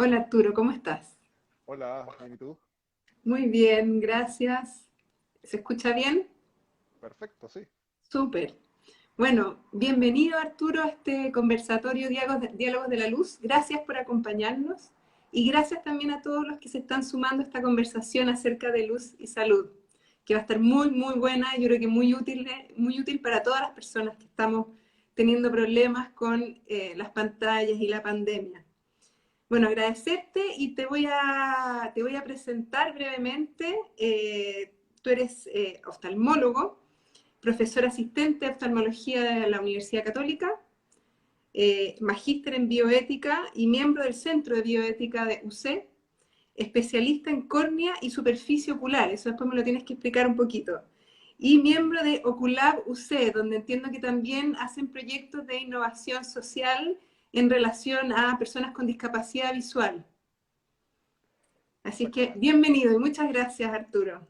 Hola Arturo, ¿cómo estás? Hola, bien, ¿y tú? Muy bien, gracias. ¿Se escucha bien? Perfecto, sí. Súper. Bueno, bienvenido Arturo a este conversatorio Diálogos de la Luz. Gracias por acompañarnos y gracias también a todos los que se están sumando a esta conversación acerca de luz y salud, que va a estar muy buena. Yo creo que muy útil para todas las personas que estamos teniendo problemas con las pantallas y la pandemia. Bueno, agradecerte y te voy a presentar brevemente. Tú eres oftalmólogo, profesor asistente de oftalmología de la Universidad Católica, magíster en bioética y miembro del Centro de Bioética de UC, especialista en córnea y superficie ocular, eso después me lo tienes que explicar un poquito, y miembro de Oculab UC, donde entiendo que también hacen proyectos de innovación social en relación a personas con discapacidad visual. Así que Exactamente. bienvenido y muchas gracias, Arturo.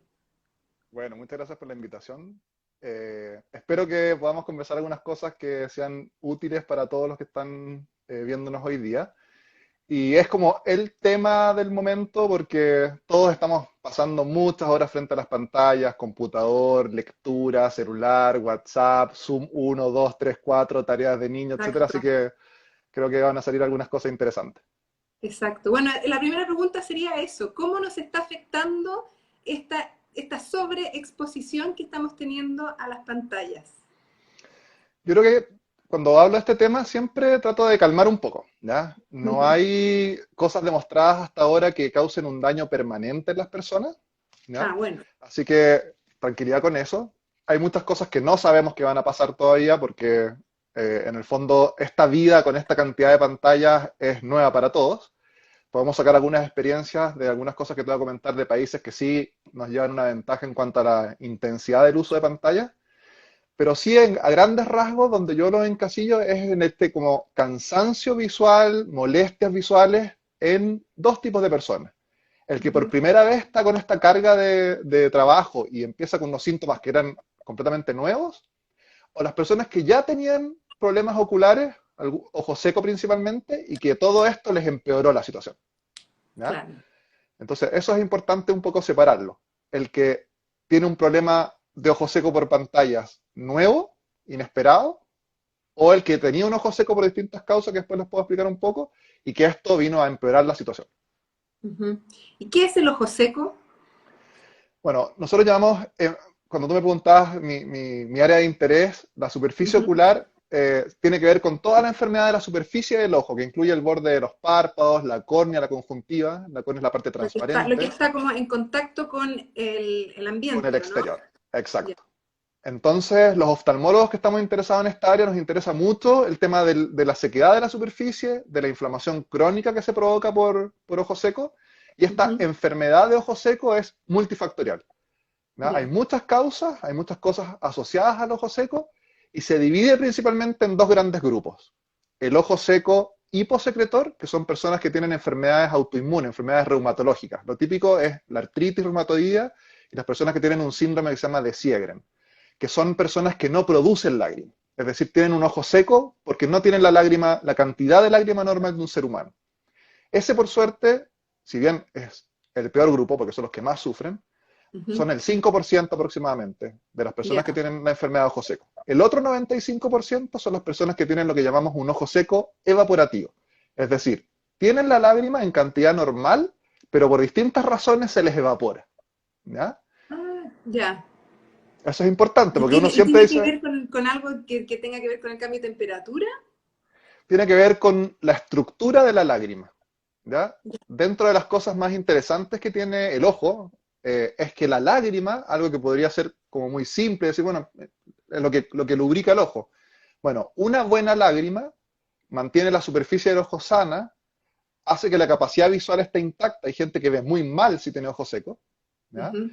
Bueno, muchas gracias por la invitación. Espero que podamos conversar algunas cosas que sean útiles para todos los que están viéndonos hoy día. Y es como el tema del momento porque todos estamos pasando muchas horas frente a las pantallas, computador, lectura, celular, WhatsApp, Zoom 1, 2, 3, 4, tareas de niño, etcétera. Así Exacto, que creo que van a salir algunas cosas interesantes. exacto. Bueno, la primera pregunta sería eso, ¿cómo nos está afectando esta sobreexposición que estamos teniendo a las pantallas? Yo creo que cuando hablo de este tema siempre trato de calmar un poco, ¿ya? No hay cosas demostradas hasta ahora que causen un daño permanente en las personas, ¿ya? Ah, bueno. Así que tranquilidad con eso. Hay muchas cosas que no sabemos que van a pasar todavía porque en el fondo esta vida con esta cantidad de pantallas es nueva para todos. Podemos sacar algunas experiencias de algunas cosas que te voy a comentar de países que sí nos llevan una ventaja en cuanto a la intensidad del uso de pantallas, pero sí a grandes rasgos donde yo lo encasillo es en este como cansancio visual, molestias visuales en dos tipos de personas. El que por Ujú. primera vez está con esta carga de trabajo y empieza con unos síntomas que eran completamente nuevos, o las personas que ya tenían problemas oculares, ojo seco principalmente, y que todo esto les empeoró la situación, ¿ya? Claro. Entonces, eso es importante un poco separarlo. El que tiene un problema de ojo seco por pantallas nuevo, inesperado, o el que tenía un ojo seco por distintas causas, que después les puedo explicar un poco, y que esto vino a empeorar la situación. Ujú. ¿Y qué es el ojo seco? Bueno, nosotros llamamos, cuando tú me preguntabas mi área de interés, la superficie Ujú. ocular tiene que ver con toda la enfermedad de la superficie del ojo, que incluye el borde de los párpados, la córnea, la conjuntiva, la córnea es la parte Lo que transparente, está como en contacto con el con el ambiente, ¿o no? exterior. Ya. Exacto. Entonces, los oftalmólogos que estamos interesados en esta área nos interesa mucho el tema de la sequedad de la superficie, de la inflamación crónica que se provoca por ojo seco, y esta Ujú. enfermedad de ojo seco es multifactorial, ¿ya? Hay Ya. muchas causas, hay muchas cosas asociadas al ojo seco, y se divide principalmente en dos grandes grupos. El ojo seco hiposecretor, que son personas que tienen enfermedades autoinmunes, enfermedades reumatológicas. Lo típico es la artritis reumatoidea y las personas que tienen un síndrome que se llama de Sjögren, que son personas que no producen lágrimas. Es decir, tienen un ojo seco porque no tienen la lágrima, la cantidad de lágrima normal de un ser humano. Ese, por suerte, si bien es el peor grupo, porque son los que más sufren, Ujú. son el 5% aproximadamente de las personas que Ya. tienen la enfermedad de ojo seco. El otro 95% son las personas que tienen lo que llamamos un ojo seco evaporativo. Es decir, tienen la lágrima en cantidad normal, pero por distintas razones se les evapora, ¿ya? Ah, ya. Eso es importante porque uno Y siempre tiene que dice, ver con algo que tenga que ver con el cambio de temperatura? tiene que ver con la estructura de la lágrima, ¿ya? Dentro de las cosas más interesantes que tiene el ojo, es que la lágrima, algo que podría ser como muy simple, decir, bueno, es lo que lubrica el ojo. Bueno, una buena lágrima mantiene la superficie del ojo sana, hace que la capacidad visual esté intacta. Hay gente que ve muy mal si tiene ojo seco, ¿ya? Ujú.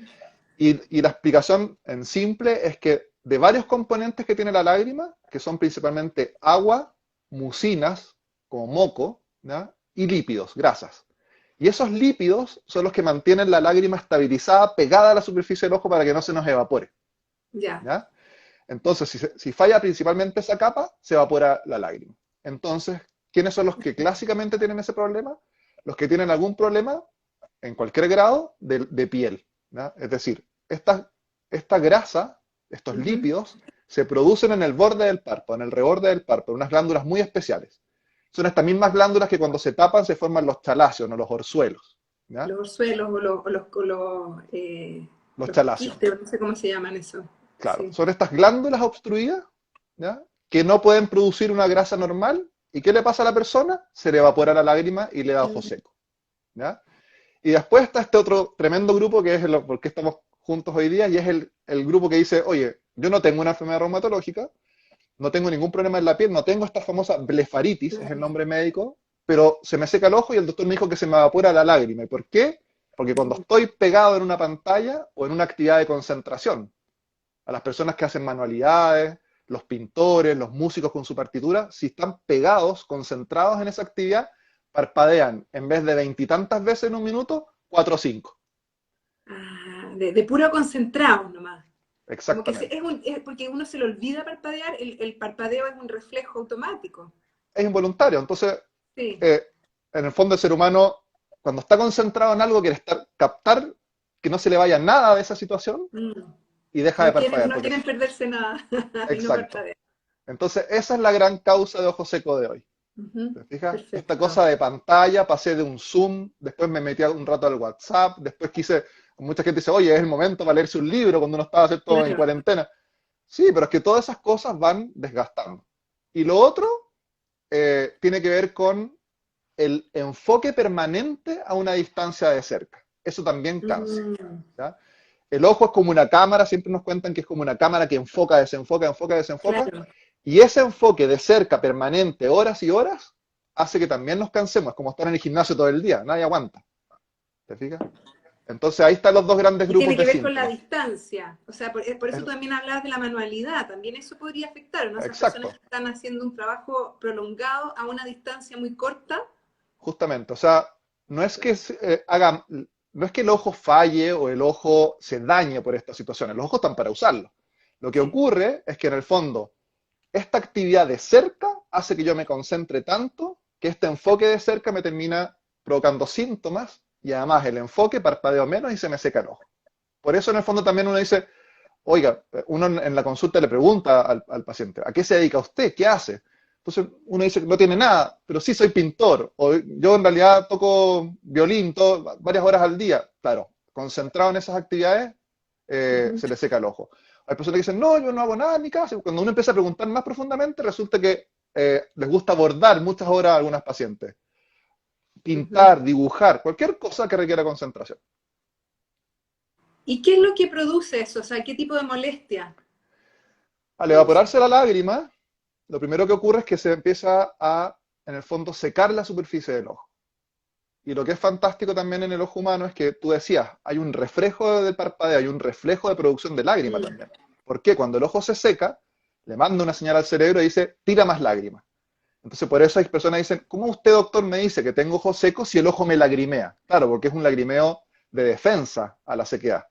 Y la explicación en simple es que de varios componentes que tiene la lágrima, que son principalmente agua, mucinas, como moco, ¿ya? Y lípidos, grasas. Y esos lípidos son los que mantienen la lágrima estabilizada, pegada a la superficie del ojo para que no se nos evapore, Ya. ¿ya? Entonces, si falla principalmente esa capa, se evapora la lágrima. Entonces, ¿quiénes son los que clásicamente tienen ese problema? los que tienen algún problema en cualquier grado de piel, ¿ya? Es decir, esta grasa, estos Ujú. lípidos, se producen en el borde del párpado, en el reborde del párpado, unas glándulas muy especiales. Son estas mismas glándulas que cuando se tapan se forman los chaláceos, no los orzuelos, ¿ya? Los orzuelos Los los chaláceos, quistes, no sé cómo se llaman eso. claro. Sí. Son estas glándulas obstruidas, ¿ya? Que no pueden producir una grasa normal. ¿Y qué le pasa a la persona? Se le evapora la lágrima y le da ojo Mm. seco, ¿ya? Y después está este otro tremendo grupo que es por qué estamos juntos hoy día, y es el grupo que dice, oye, yo no tengo una enfermedad reumatológica, no tengo ningún problema en la piel, no tengo esta famosa blefaritis, es el nombre médico, pero se me seca el ojo y el doctor me dijo que se me evapora la lágrima. ¿Y por qué? Porque cuando estoy pegado en una pantalla o en una actividad de concentración, a las personas que hacen manualidades, los pintores, los músicos con su partitura, si están pegados, concentrados en esa actividad, parpadean en vez de veintitantas veces en un minuto, cuatro o cinco. Ah, de puro concentrado nomás. Como que Exactamente. es porque uno se le olvida parpadear, el parpadeo es un reflejo automático. Es involuntario. Entonces, Sí. eh, en el fondo el ser humano, cuando está concentrado en algo, quiere captar que no se le vaya nada de esa situación Mm. y deja de parpadear. No quieren perderse nada y no Exacto. parpadean. Entonces, esa es la gran causa de ojo seco de hoy. Ujú. ¿Te fijas? Esta Perfecto. cosa de pantalla, pasé de un Zoom, después me metí un rato al WhatsApp, después mucha gente dice, oye, es el momento para leerse un libro cuando uno estaba ¿cierto? En Claro. cuarentena. Sí, pero es que todas esas cosas van desgastando. Y lo otro tiene que ver con el enfoque permanente a una distancia de cerca. Eso también cansa. Mm. ¿Ya? El ojo es como una cámara, siempre nos cuentan que es como una cámara que enfoca, desenfoca, enfoca, desenfoca, Claro. y ese enfoque de cerca, permanente, horas y horas, hace que también nos cansemos, es como estar en el gimnasio todo el día, nadie aguanta, ¿te fijas? Entonces ahí están los dos grandes Y grupos tiene de que ver con la síntomas. distancia. O sea, por eso Es- tú también hablabas de la manualidad. También eso podría afectar, ¿no? Esas personas exacto, que están haciendo un trabajo prolongado a una distancia muy corta. justamente, o sea, no es que no es que el ojo falle o el ojo se dañe por estas situaciones, los ojos están para usarlo. Lo que Sí. ocurre es que en el fondo esta actividad de cerca hace que yo me concentre tanto que este enfoque de cerca me termina provocando síntomas y además el enfoque parpadeo menos y se me seca el ojo. Por eso en el fondo también uno dice, oiga, uno en la consulta le pregunta al paciente, ¿a qué se dedica usted? ¿Qué hace? Entonces uno dice que no tiene nada, pero sí soy pintor, o yo en realidad toco violín varias horas al día. Claro, concentrado en esas actividades, Ujú. se le seca el ojo. Hay personas que dicen, no, yo no hago nada en mi casa. Y cuando uno empieza a preguntar más profundamente, resulta que les gusta bordar muchas horas a algunas pacientes. Ujú. Pintar, dibujar, cualquier cosa que requiera concentración. ¿Y qué es lo que produce eso? O sea, ¿qué tipo de molestia Al produce? evaporarse la lágrima, lo primero que ocurre es que se empieza a, en el fondo, secar la superficie del ojo. Y lo que es fantástico también en el ojo humano es que tú decías, hay un reflejo del parpadeo, hay un reflejo de producción de lágrima Mm. también. ¿Por qué? Cuando el ojo se seca, le manda una señal al cerebro y dice, tira más lágrimas. Entonces, por eso hay personas que dicen, ¿cómo usted, doctor, me dice que tengo ojo seco si el ojo me lagrimea? Claro, porque es un lagrimeo de defensa a la sequedad.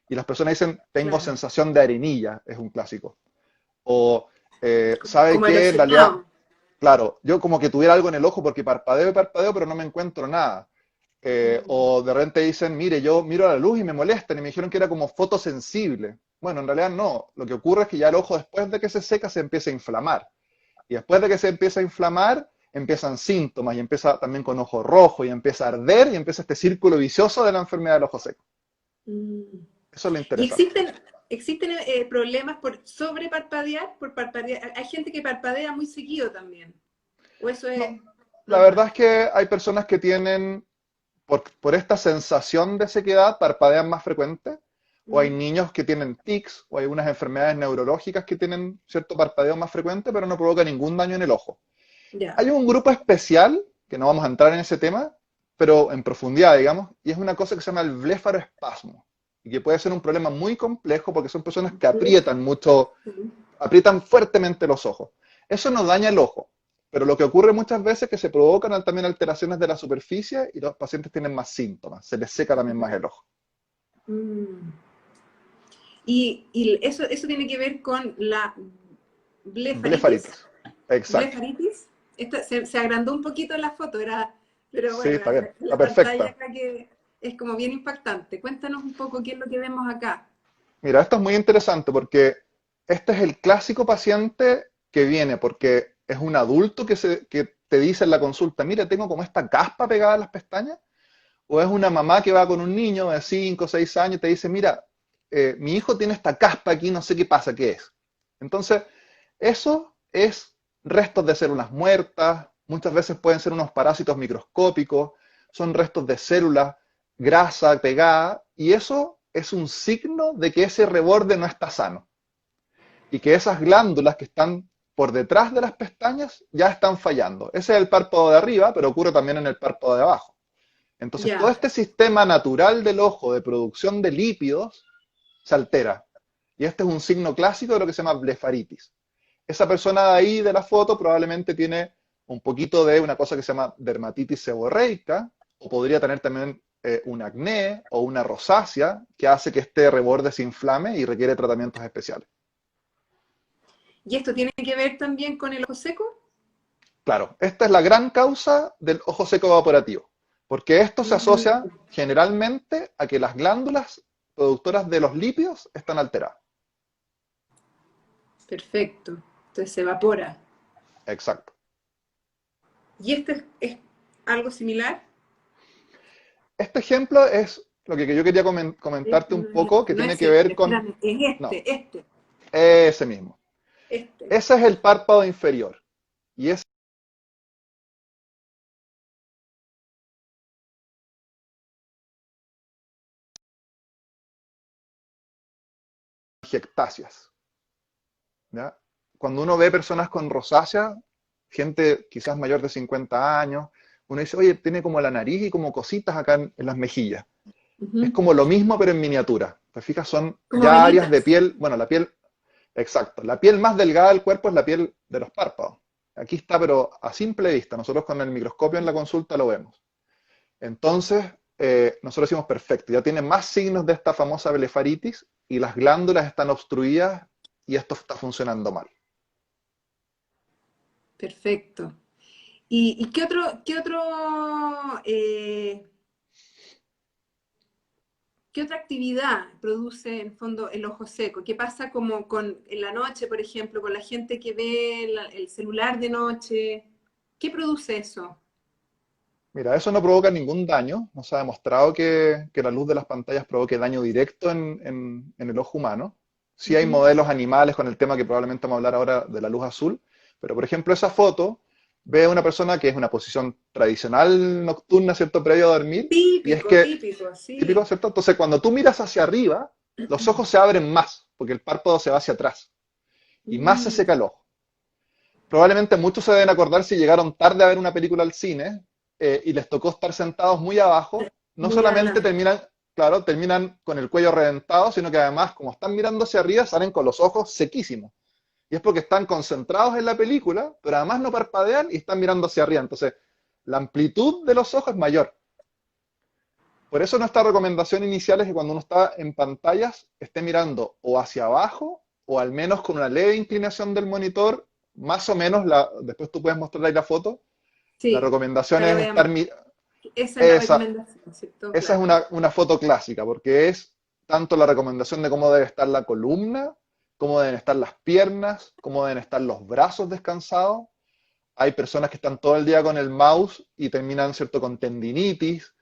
Y las personas dicen, tengo Claro. sensación de arenilla, es un clásico. O, ¿sabe Como qué? En realidad, erosionado. claro, yo como que tuviera algo en el ojo porque parpadeo y parpadeo, pero no me encuentro nada. Mm. O de repente dicen, mire, yo miro a la luz y me molestan y me dijeron que era como fotosensible. Bueno, en realidad no. Lo que ocurre es que ya el ojo después de que se seca se empieza a inflamar. Y después de que se empieza a inflamar, empiezan síntomas y empieza también con ojo rojo y empieza a arder y empieza este círculo vicioso de la enfermedad del ojo seco. Mm. Eso es lo ¿Y interesante. existen problemas por sobreparpadear? Por parpadear? Hay gente que parpadea muy seguido también. ¿O eso No, es la verdad normal? es que hay personas que tienen, por esta sensación de sequedad, parpadean más frecuente, o hay Mm. niños que tienen tics, o hay unas enfermedades neurológicas que tienen cierto parpadeo más frecuente, pero no provoca ningún daño en el ojo. Ya. Hay un grupo especial, que no vamos a entrar en ese tema, pero en profundidad, digamos, y es una cosa que se llama el blefaroespasmo, y que puede ser un problema muy complejo porque son personas que aprietan mucho, aprietan fuertemente los ojos. Eso no daña el ojo, pero lo que ocurre muchas veces es que se provocan también alteraciones de la superficie y los pacientes tienen más síntomas, se les seca también más el ojo. Mm. Y eso tiene que ver con la blefaritis. Blefaritis, exacto. ¿Blefaritis? Se agrandó un poquito la foto, era Pero Sí, bueno, está bien, está la pantalla perfecta. acá que es como bien impactante. Cuéntanos un poco qué es lo que vemos acá. Mira, esto es muy interesante porque este es el clásico paciente que viene porque es un adulto que te dice en la consulta, mira, tengo como esta caspa pegada a las pestañas, o es una mamá que va con un niño de 5 o 6 años y te dice, mira, mi hijo tiene esta caspa aquí, no sé qué pasa, qué es. Entonces, eso es restos de células muertas, muchas veces pueden ser unos parásitos microscópicos, son restos de células, grasa pegada, y eso es un signo de que ese reborde no está sano y que esas glándulas que están por detrás de las pestañas ya están fallando. Ese es el párpado de arriba, pero ocurre también en el párpado de abajo. Entonces, todo Ya, este sistema natural del ojo de producción de lípidos se altera. Y este es un signo clásico de lo que se llama blefaritis. Esa persona de ahí de la foto probablemente tiene un poquito de una cosa que se llama dermatitis seborreica, o podría tener también un acné o una rosácea que hace que este reborde se inflame y requiere tratamientos especiales. ¿y esto tiene que ver también con el ojo seco? Claro, esta es la gran causa del ojo seco evaporativo, porque esto se Mm, asocia generalmente a que las glándulas productoras de los lípidos están alteradas. perfecto. Entonces se evapora. Exacto. ¿Y esto es algo similar? Este ejemplo es lo que yo quería comentarte Este un no es poco, este, que no tiene es que ver este, con... espérame, es No, este, ese mismo. este. Ese es el párpado inferior. Y es ectáceas. ¿Ya? Cuando uno ve personas con rosácea, gente quizás mayor de 50 años, uno dice, oye, tiene como la nariz y como cositas acá en las mejillas. Es Ujú. como lo mismo, pero en miniatura. ¿Te fijas? Son Como ya áreas de venitas. piel, bueno, la piel, exacto. La piel más delgada del cuerpo es la piel de los párpados. Aquí está, pero a simple vista. Nosotros con el microscopio en la consulta lo vemos. Entonces, nosotros decimos, perfecto, ya tiene más signos de esta famosa blefaritis y las glándulas están obstruidas y esto está funcionando mal. Perfecto. ¿Y eh, qué otra actividad produce en fondo el ojo seco? ¿Qué pasa como con en la noche, por ejemplo, con la gente que ve el celular de noche? ¿Qué produce eso? Mira, eso no provoca ningún daño. No se ha demostrado que la luz de las pantallas provoque daño directo en el ojo humano. Sí hay Ujú. modelos animales con el tema que probablemente vamos a hablar ahora de la luz azul, pero por ejemplo esa foto ve a una persona que es una posición tradicional nocturna, ¿cierto? Previo a dormir, y es Típico, que, típico, típico, sí. ¿cierto? Entonces cuando tú miras hacia arriba, los ojos se abren más, porque el párpado se va hacia atrás, y más se Mm, seca el ojo. Probablemente muchos se deben acordar si llegaron tarde a ver una película al cine y les tocó estar sentados muy abajo, no muy solamente adelante. terminan, claro, terminan con el cuello reventado, sino que además, como están mirando hacia arriba, salen con los ojos sequísimos. Y es porque están concentrados en la película, pero además no parpadean y están mirando hacia arriba. Entonces, la amplitud de los ojos es mayor. Por eso nuestra recomendación inicial es que cuando uno está en pantallas esté mirando o hacia abajo o al menos con una leve inclinación del monitor, más o menos, después tú puedes mostrar ahí la foto, la Sí, recomendación acá lo es veamos. estar, Esa es la esa, recomendación, ¿cierto? esa es Claro. una foto clásica, porque es tanto la recomendación de cómo debe estar la columna, cómo deben estar las piernas, cómo deben estar los brazos descansados. Hay personas que están todo el día con el mouse y terminan, ¿cierto?, con tendinitis.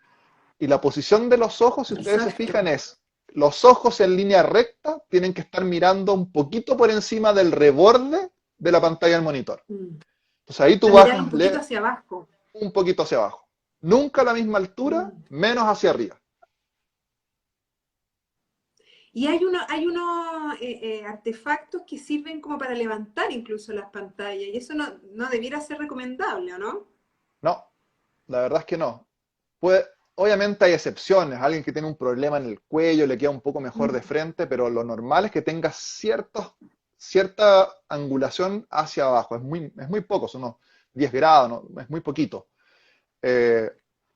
Y la posición de los ojos, si ustedes se Exacto. fijan, es los ojos en línea recta tienen que estar mirando un poquito por encima del reborde de la pantalla del monitor. Mm. Entonces ahí tú La mirada un bajas poquito hacia abajo. un poquito hacia abajo. Nunca a la misma altura, Mm. menos hacia arriba. Y hay unos artefactos que sirven como para levantar incluso las pantallas, y eso no debiera ser recomendable, ¿o no? No, la verdad es que no. Puede, obviamente hay excepciones, alguien que tiene un problema en el cuello le queda un poco mejor de Mm. frente, pero lo normal es que tenga cierta angulación hacia abajo. Es muy poco, son unos 10 grados, ¿no? Es muy poquito. Eh,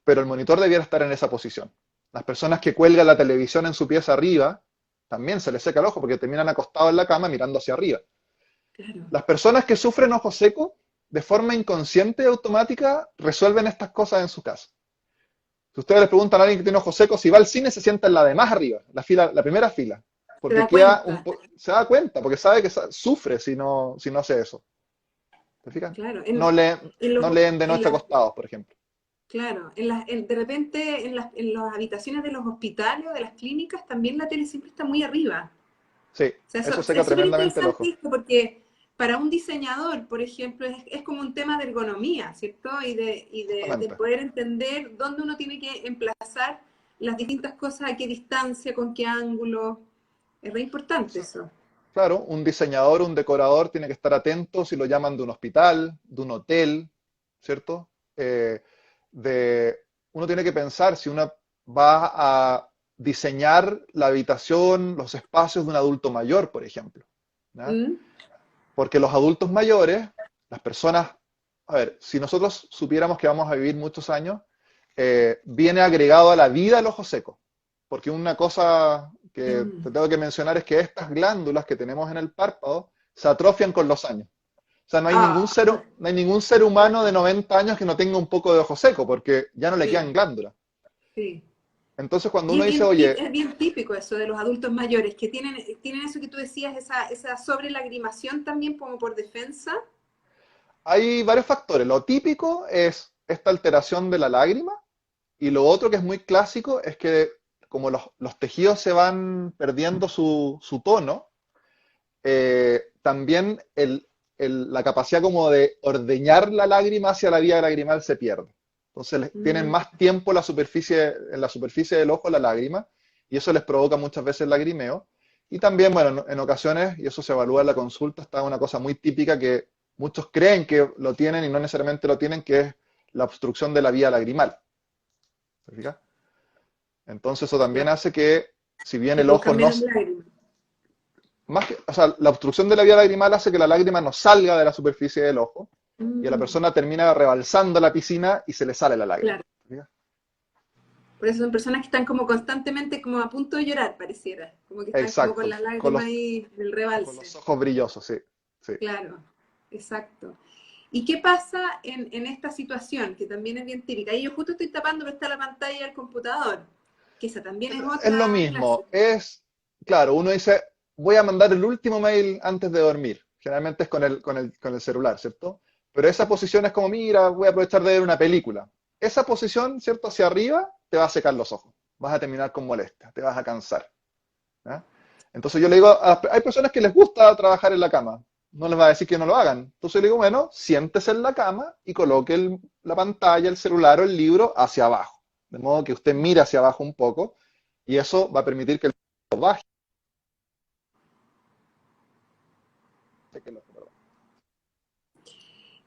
pero el monitor debiera estar en esa posición. Las personas que cuelgan la televisión en su pieza arriba, también se les seca el ojo porque terminan acostados en la cama mirando hacia arriba. Claro. Las personas que sufren ojo seco de forma inconsciente y automática resuelven estas cosas en su casa. Si ustedes le preguntan a alguien que tiene ojos secos, si va al cine se sienta en la de más arriba, la primera fila, Se porque da cuenta, se da cuenta, porque sabe que sufre si no hace eso. ¿Te fijas? claro, No, en no los, leen de en noche las acostados, por ejemplo. Claro, de repente en las habitaciones de los hospitales o de las clínicas también la tele siempre está muy arriba. Sí, O sea, eso seca es súper tremendamente el interesante ojo. esto porque para un diseñador, por ejemplo, es como un tema de ergonomía, ¿cierto? De Justamente. poder entender dónde uno tiene que emplazar las distintas cosas, a qué distancia, con qué ángulo. Es re importante eso. Claro, un diseñador, un decorador tiene que estar atento si lo llaman de un hospital, de un hotel, ¿cierto? Eh, de, uno tiene que pensar si uno va a diseñar la habitación, los espacios de un adulto mayor, por ejemplo. ¿Ya? ¿Mm? Porque los adultos mayores, las personas, a ver, si nosotros supiéramos que vamos a vivir muchos años, viene agregado a la vida el ojo seco. Porque una cosa que Mm. te tengo que mencionar es que estas glándulas que tenemos en el párpado se atrofian con los años. O sea, Ah, no hay ningún ser humano de 90 años que no tenga un poco de ojo seco, porque ya no le quedan sí, glándulas. sí. Entonces, cuando Y uno dice, oye, es bien típico eso de los adultos mayores, que tienen eso que tú decías, esa sobrelagrimación también como por defensa. hay varios factores. Lo típico es esta alteración de la lágrima, y lo otro que es muy clásico es que como los tejidos se van perdiendo su tono, también la capacidad como de ordeñar la lágrima hacia la vía lagrimal se pierde. Entonces tienen Mm, más tiempo en la superficie del ojo la lágrima, y eso les provoca muchas veces lagrimeo. Y también, bueno, en ocasiones, y eso se evalúa en la consulta, está una cosa muy típica que muchos creen que lo tienen y no necesariamente lo tienen, que es la obstrucción de la vía lagrimal. ¿Se fija? Entonces eso también claro, hace que, si bien que el ojo produzcan no, menos lágrimas. o sea, la obstrucción de la vía lagrimal hace que la lágrima no salga de la superficie del ojo y a la Mm, persona termina rebalsando la piscina y se le sale la lágrima. claro. Por eso son personas que están como constantemente como a punto de llorar, pareciera. Como que están como con Exacto, la lágrima ahí en el con rebalse. los ojos brillosos, sí, sí. Claro, exacto. ¿Y qué pasa en esta situación, que también es bien típica? Y yo justo estoy tapando, pero está la pantalla del computador, que esa también es Es lo otra mismo, clásica. claro, uno dice, voy a mandar el último mail antes de dormir. Generalmente es con el celular, ¿cierto? Pero esa posición es como, mira, voy a aprovechar de ver una película. Esa posición, ¿cierto? Hacia arriba, te va a secar los ojos. Vas a terminar con molestia, te vas a cansar. ¿Ya? Entonces yo le digo, hay personas que les gusta trabajar en la cama, no les va a decir que no lo hagan. Entonces le digo, bueno, siéntese en la cama y coloque la pantalla, el celular o el libro hacia abajo. De modo que usted mire hacia abajo un poco y eso va a permitir que el ojo baje.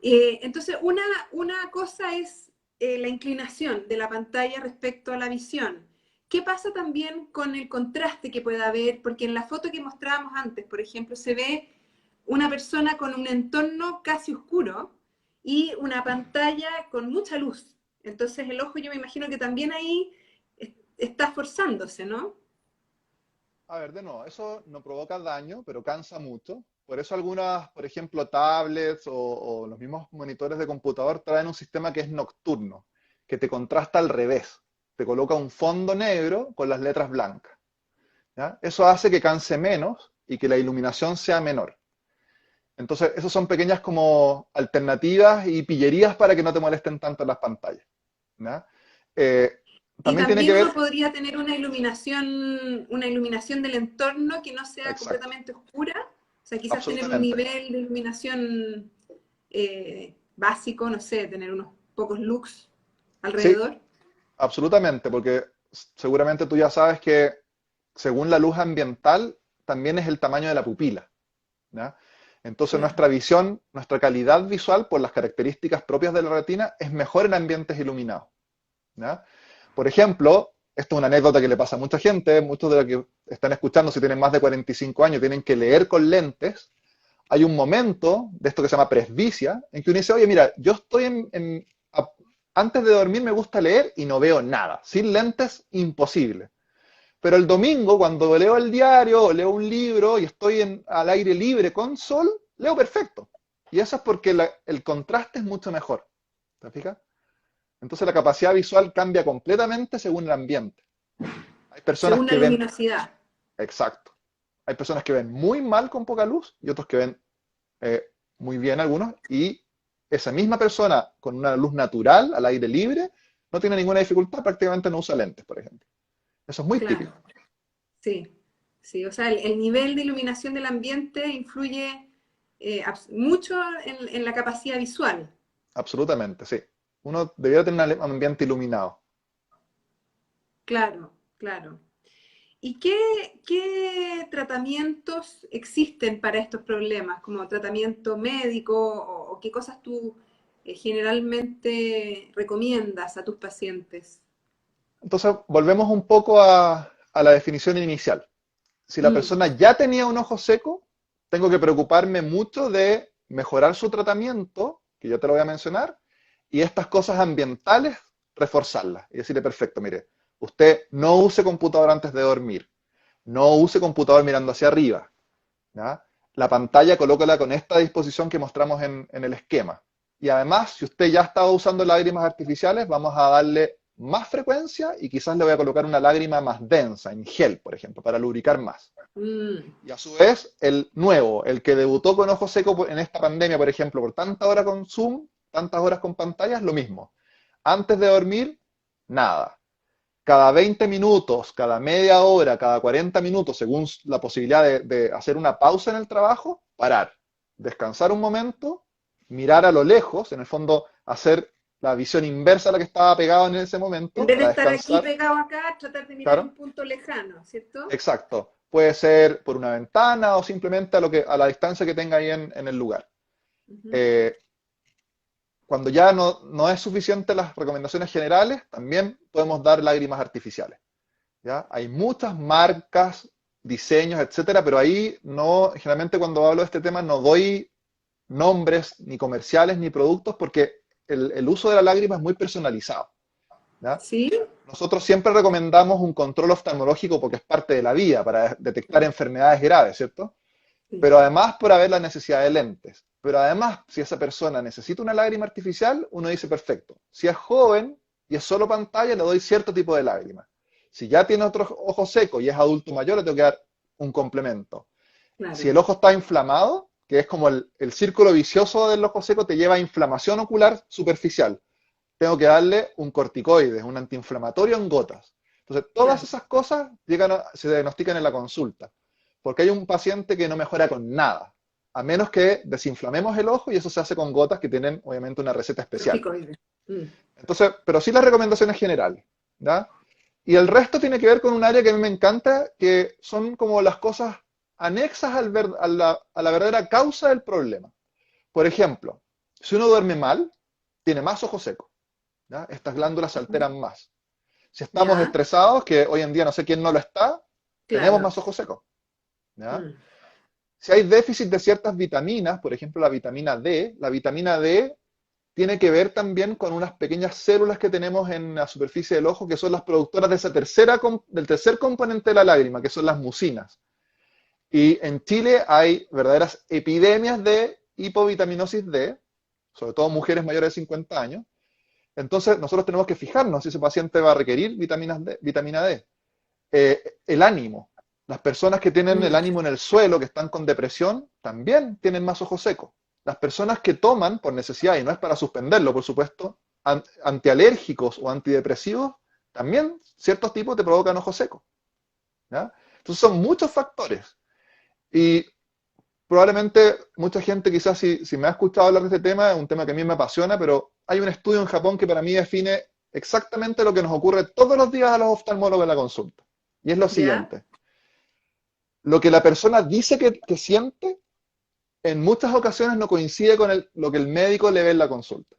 Entonces, una cosa es la inclinación de la pantalla respecto a la visión. ¿Qué pasa también con el contraste que pueda haber? Porque en la foto que mostrábamos antes, por ejemplo, se ve una persona con un entorno casi oscuro y una pantalla con mucha luz. Entonces el ojo yo me imagino que también ahí está forzándose, ¿no? A ver, de nuevo, eso no provoca daño, pero cansa mucho. Por eso algunas, por ejemplo, tablets o los mismos monitores de computador traen un sistema que es nocturno, que te contrasta al revés. Te coloca un fondo negro con las letras blancas. ¿Ya? Eso hace que canse menos y que la iluminación sea menor. Entonces, esas son pequeñas como alternativas y pillerías para que no te molesten tanto las pantallas. ¿Ya? Eh, Y también tiene que también uno ver, podría tener una iluminación del entorno que no sea exacto, completamente oscura, o sea, quizás tener un absolutamente. nivel de iluminación básico, no sé, tener unos pocos lux Sí, alrededor. absolutamente, porque seguramente tú ya sabes que según la luz ambiental, también es el tamaño de la pupila. ¿Ya? Entonces Claro. nuestra visión, nuestra calidad visual, por las características propias de la retina, es mejor en ambientes iluminados. ¿Ya? Por ejemplo, esto es una anécdota que le pasa a mucha gente, muchos de los que están escuchando, si tienen más de 45 años, tienen que leer con lentes. Hay un momento de esto que se llama presbicia, en que uno dice, oye, mira, yo estoy antes de dormir me gusta leer y no veo nada. Sin lentes, imposible. Pero el domingo, cuando leo el diario o leo un libro y estoy al aire libre con sol, leo perfecto. Y eso es porque el contraste es mucho mejor. ¿Te fijas? Entonces la capacidad visual cambia completamente según el ambiente. Hay personas Según la que ven, luminosidad. exacto, hay personas que ven muy mal con poca luz y otros que ven eh, muy bien algunos, y esa misma persona con una luz natural, al aire libre, no tiene ninguna dificultad, prácticamente no usa lentes, por ejemplo. Eso es muy Claro, típico, sí. Sí, o sea, el nivel de iluminación del ambiente influye mucho en la capacidad visual. absolutamente, sí. Uno debería tener un ambiente iluminado. Claro, claro. ¿Y qué tratamientos existen para estos problemas, como tratamiento médico o qué cosas tú generalmente recomiendas a tus pacientes? Entonces, volvemos un poco a la definición inicial. Si la Mm, persona ya tenía un ojo seco, tengo que preocuparme mucho de mejorar su tratamiento, que ya te lo voy a mencionar, y estas cosas ambientales, reforzarlas. Y decirle, perfecto, mire, usted no use computador antes de dormir, no use computador mirando hacia arriba, ¿ya? La pantalla colócala con esta disposición que mostramos en el esquema. Y además, si usted ya estaba usando lágrimas artificiales, vamos a darle más frecuencia y quizás le voy a colocar una lágrima más densa, en gel, por ejemplo, para lubricar más. mm, Y a su vez, el nuevo, el que debutó con ojo seco en esta pandemia, por ejemplo, por tantas horas con Zoom, tantas horas con pantallas, lo mismo. Antes de dormir, nada. Cada 20 minutos, cada media hora, cada 40 minutos, según la posibilidad de hacer una pausa en el trabajo, parar, descansar un momento, mirar a lo lejos, en el fondo hacer la visión inversa a la que estaba pegado en ese En momento vez de para estar aquí descansar. pegado acá, tratar de mirar Claro, un punto lejano, ¿cierto? exacto. Puede ser por una ventana o simplemente a la distancia que tenga ahí en el lugar. Ujú. Eh, Cuando ya no es suficiente las recomendaciones generales, también podemos dar lágrimas artificiales. ¿Ya? Hay muchas marcas, diseños, etcétera, pero ahí no, generalmente cuando hablo de este tema no doy nombres, ni comerciales, ni productos, porque el uso de la lágrima es muy personalizado. ¿Ya? ¿Sí? Nosotros siempre recomendamos un control oftalmológico porque es parte de la vida para detectar enfermedades graves, ¿cierto? Sí. Pero además por haber la necesidad de lentes. Pero además, si esa persona necesita una lágrima artificial, uno dice, perfecto. Si es joven y es solo pantalla, le doy cierto tipo de lágrima. Si ya tiene otro ojo seco y es adulto mayor, le tengo que dar un complemento. Si Claro, el ojo está inflamado, que es como el círculo vicioso del ojo seco, te lleva a inflamación ocular superficial. Tengo que darle un corticoide, un antiinflamatorio en gotas. Entonces, todas claro. esas cosas se diagnostican en la consulta, porque hay un paciente que no mejora con nada, a menos que desinflamemos el ojo y eso se hace con gotas que tienen obviamente una receta especial. Corticoides. Mm. Entonces, pero sí las recomendaciones generales, ¿ya? Y el resto tiene que ver con un área que a mí me encanta, que son como las cosas anexas a la verdadera causa del problema. Por ejemplo, si uno duerme mal, tiene más ojo seco, ¿ya? Estas glándulas se alteran más. Si estamos Ya, estresados, que hoy en día no sé quién no lo está, tenemos claro. más ojo seco, ¿ya? Mm. Si hay déficit de ciertas vitaminas, por ejemplo la vitamina D tiene que ver también con unas pequeñas células que tenemos en la superficie del ojo, que son las productoras de del tercer componente de la lágrima, que son las mucinas. Y en Chile hay verdaderas epidemias de hipovitaminosis D, sobre todo mujeres mayores de 50 años. Entonces, nosotros tenemos que fijarnos si ese paciente va a requerir vitamina D. El ánimo. Las personas que tienen el Mm. ánimo en el suelo, que están con depresión, también tienen más ojo seco. Las personas que toman por necesidad, y no es para suspenderlo, por supuesto, antialérgicos o antidepresivos, también ciertos tipos te provocan ojo seco. ¿Ya? Entonces son muchos factores. Y probablemente mucha gente quizás si me ha escuchado hablar de este tema, es un tema que a mí me apasiona, pero hay un estudio en Japón que para mí define exactamente lo que nos ocurre todos los días a los oftalmólogos en la consulta. Y es lo ¿Ya? siguiente. Lo que la persona dice que siente, en muchas ocasiones no coincide con lo que el médico le ve en la consulta.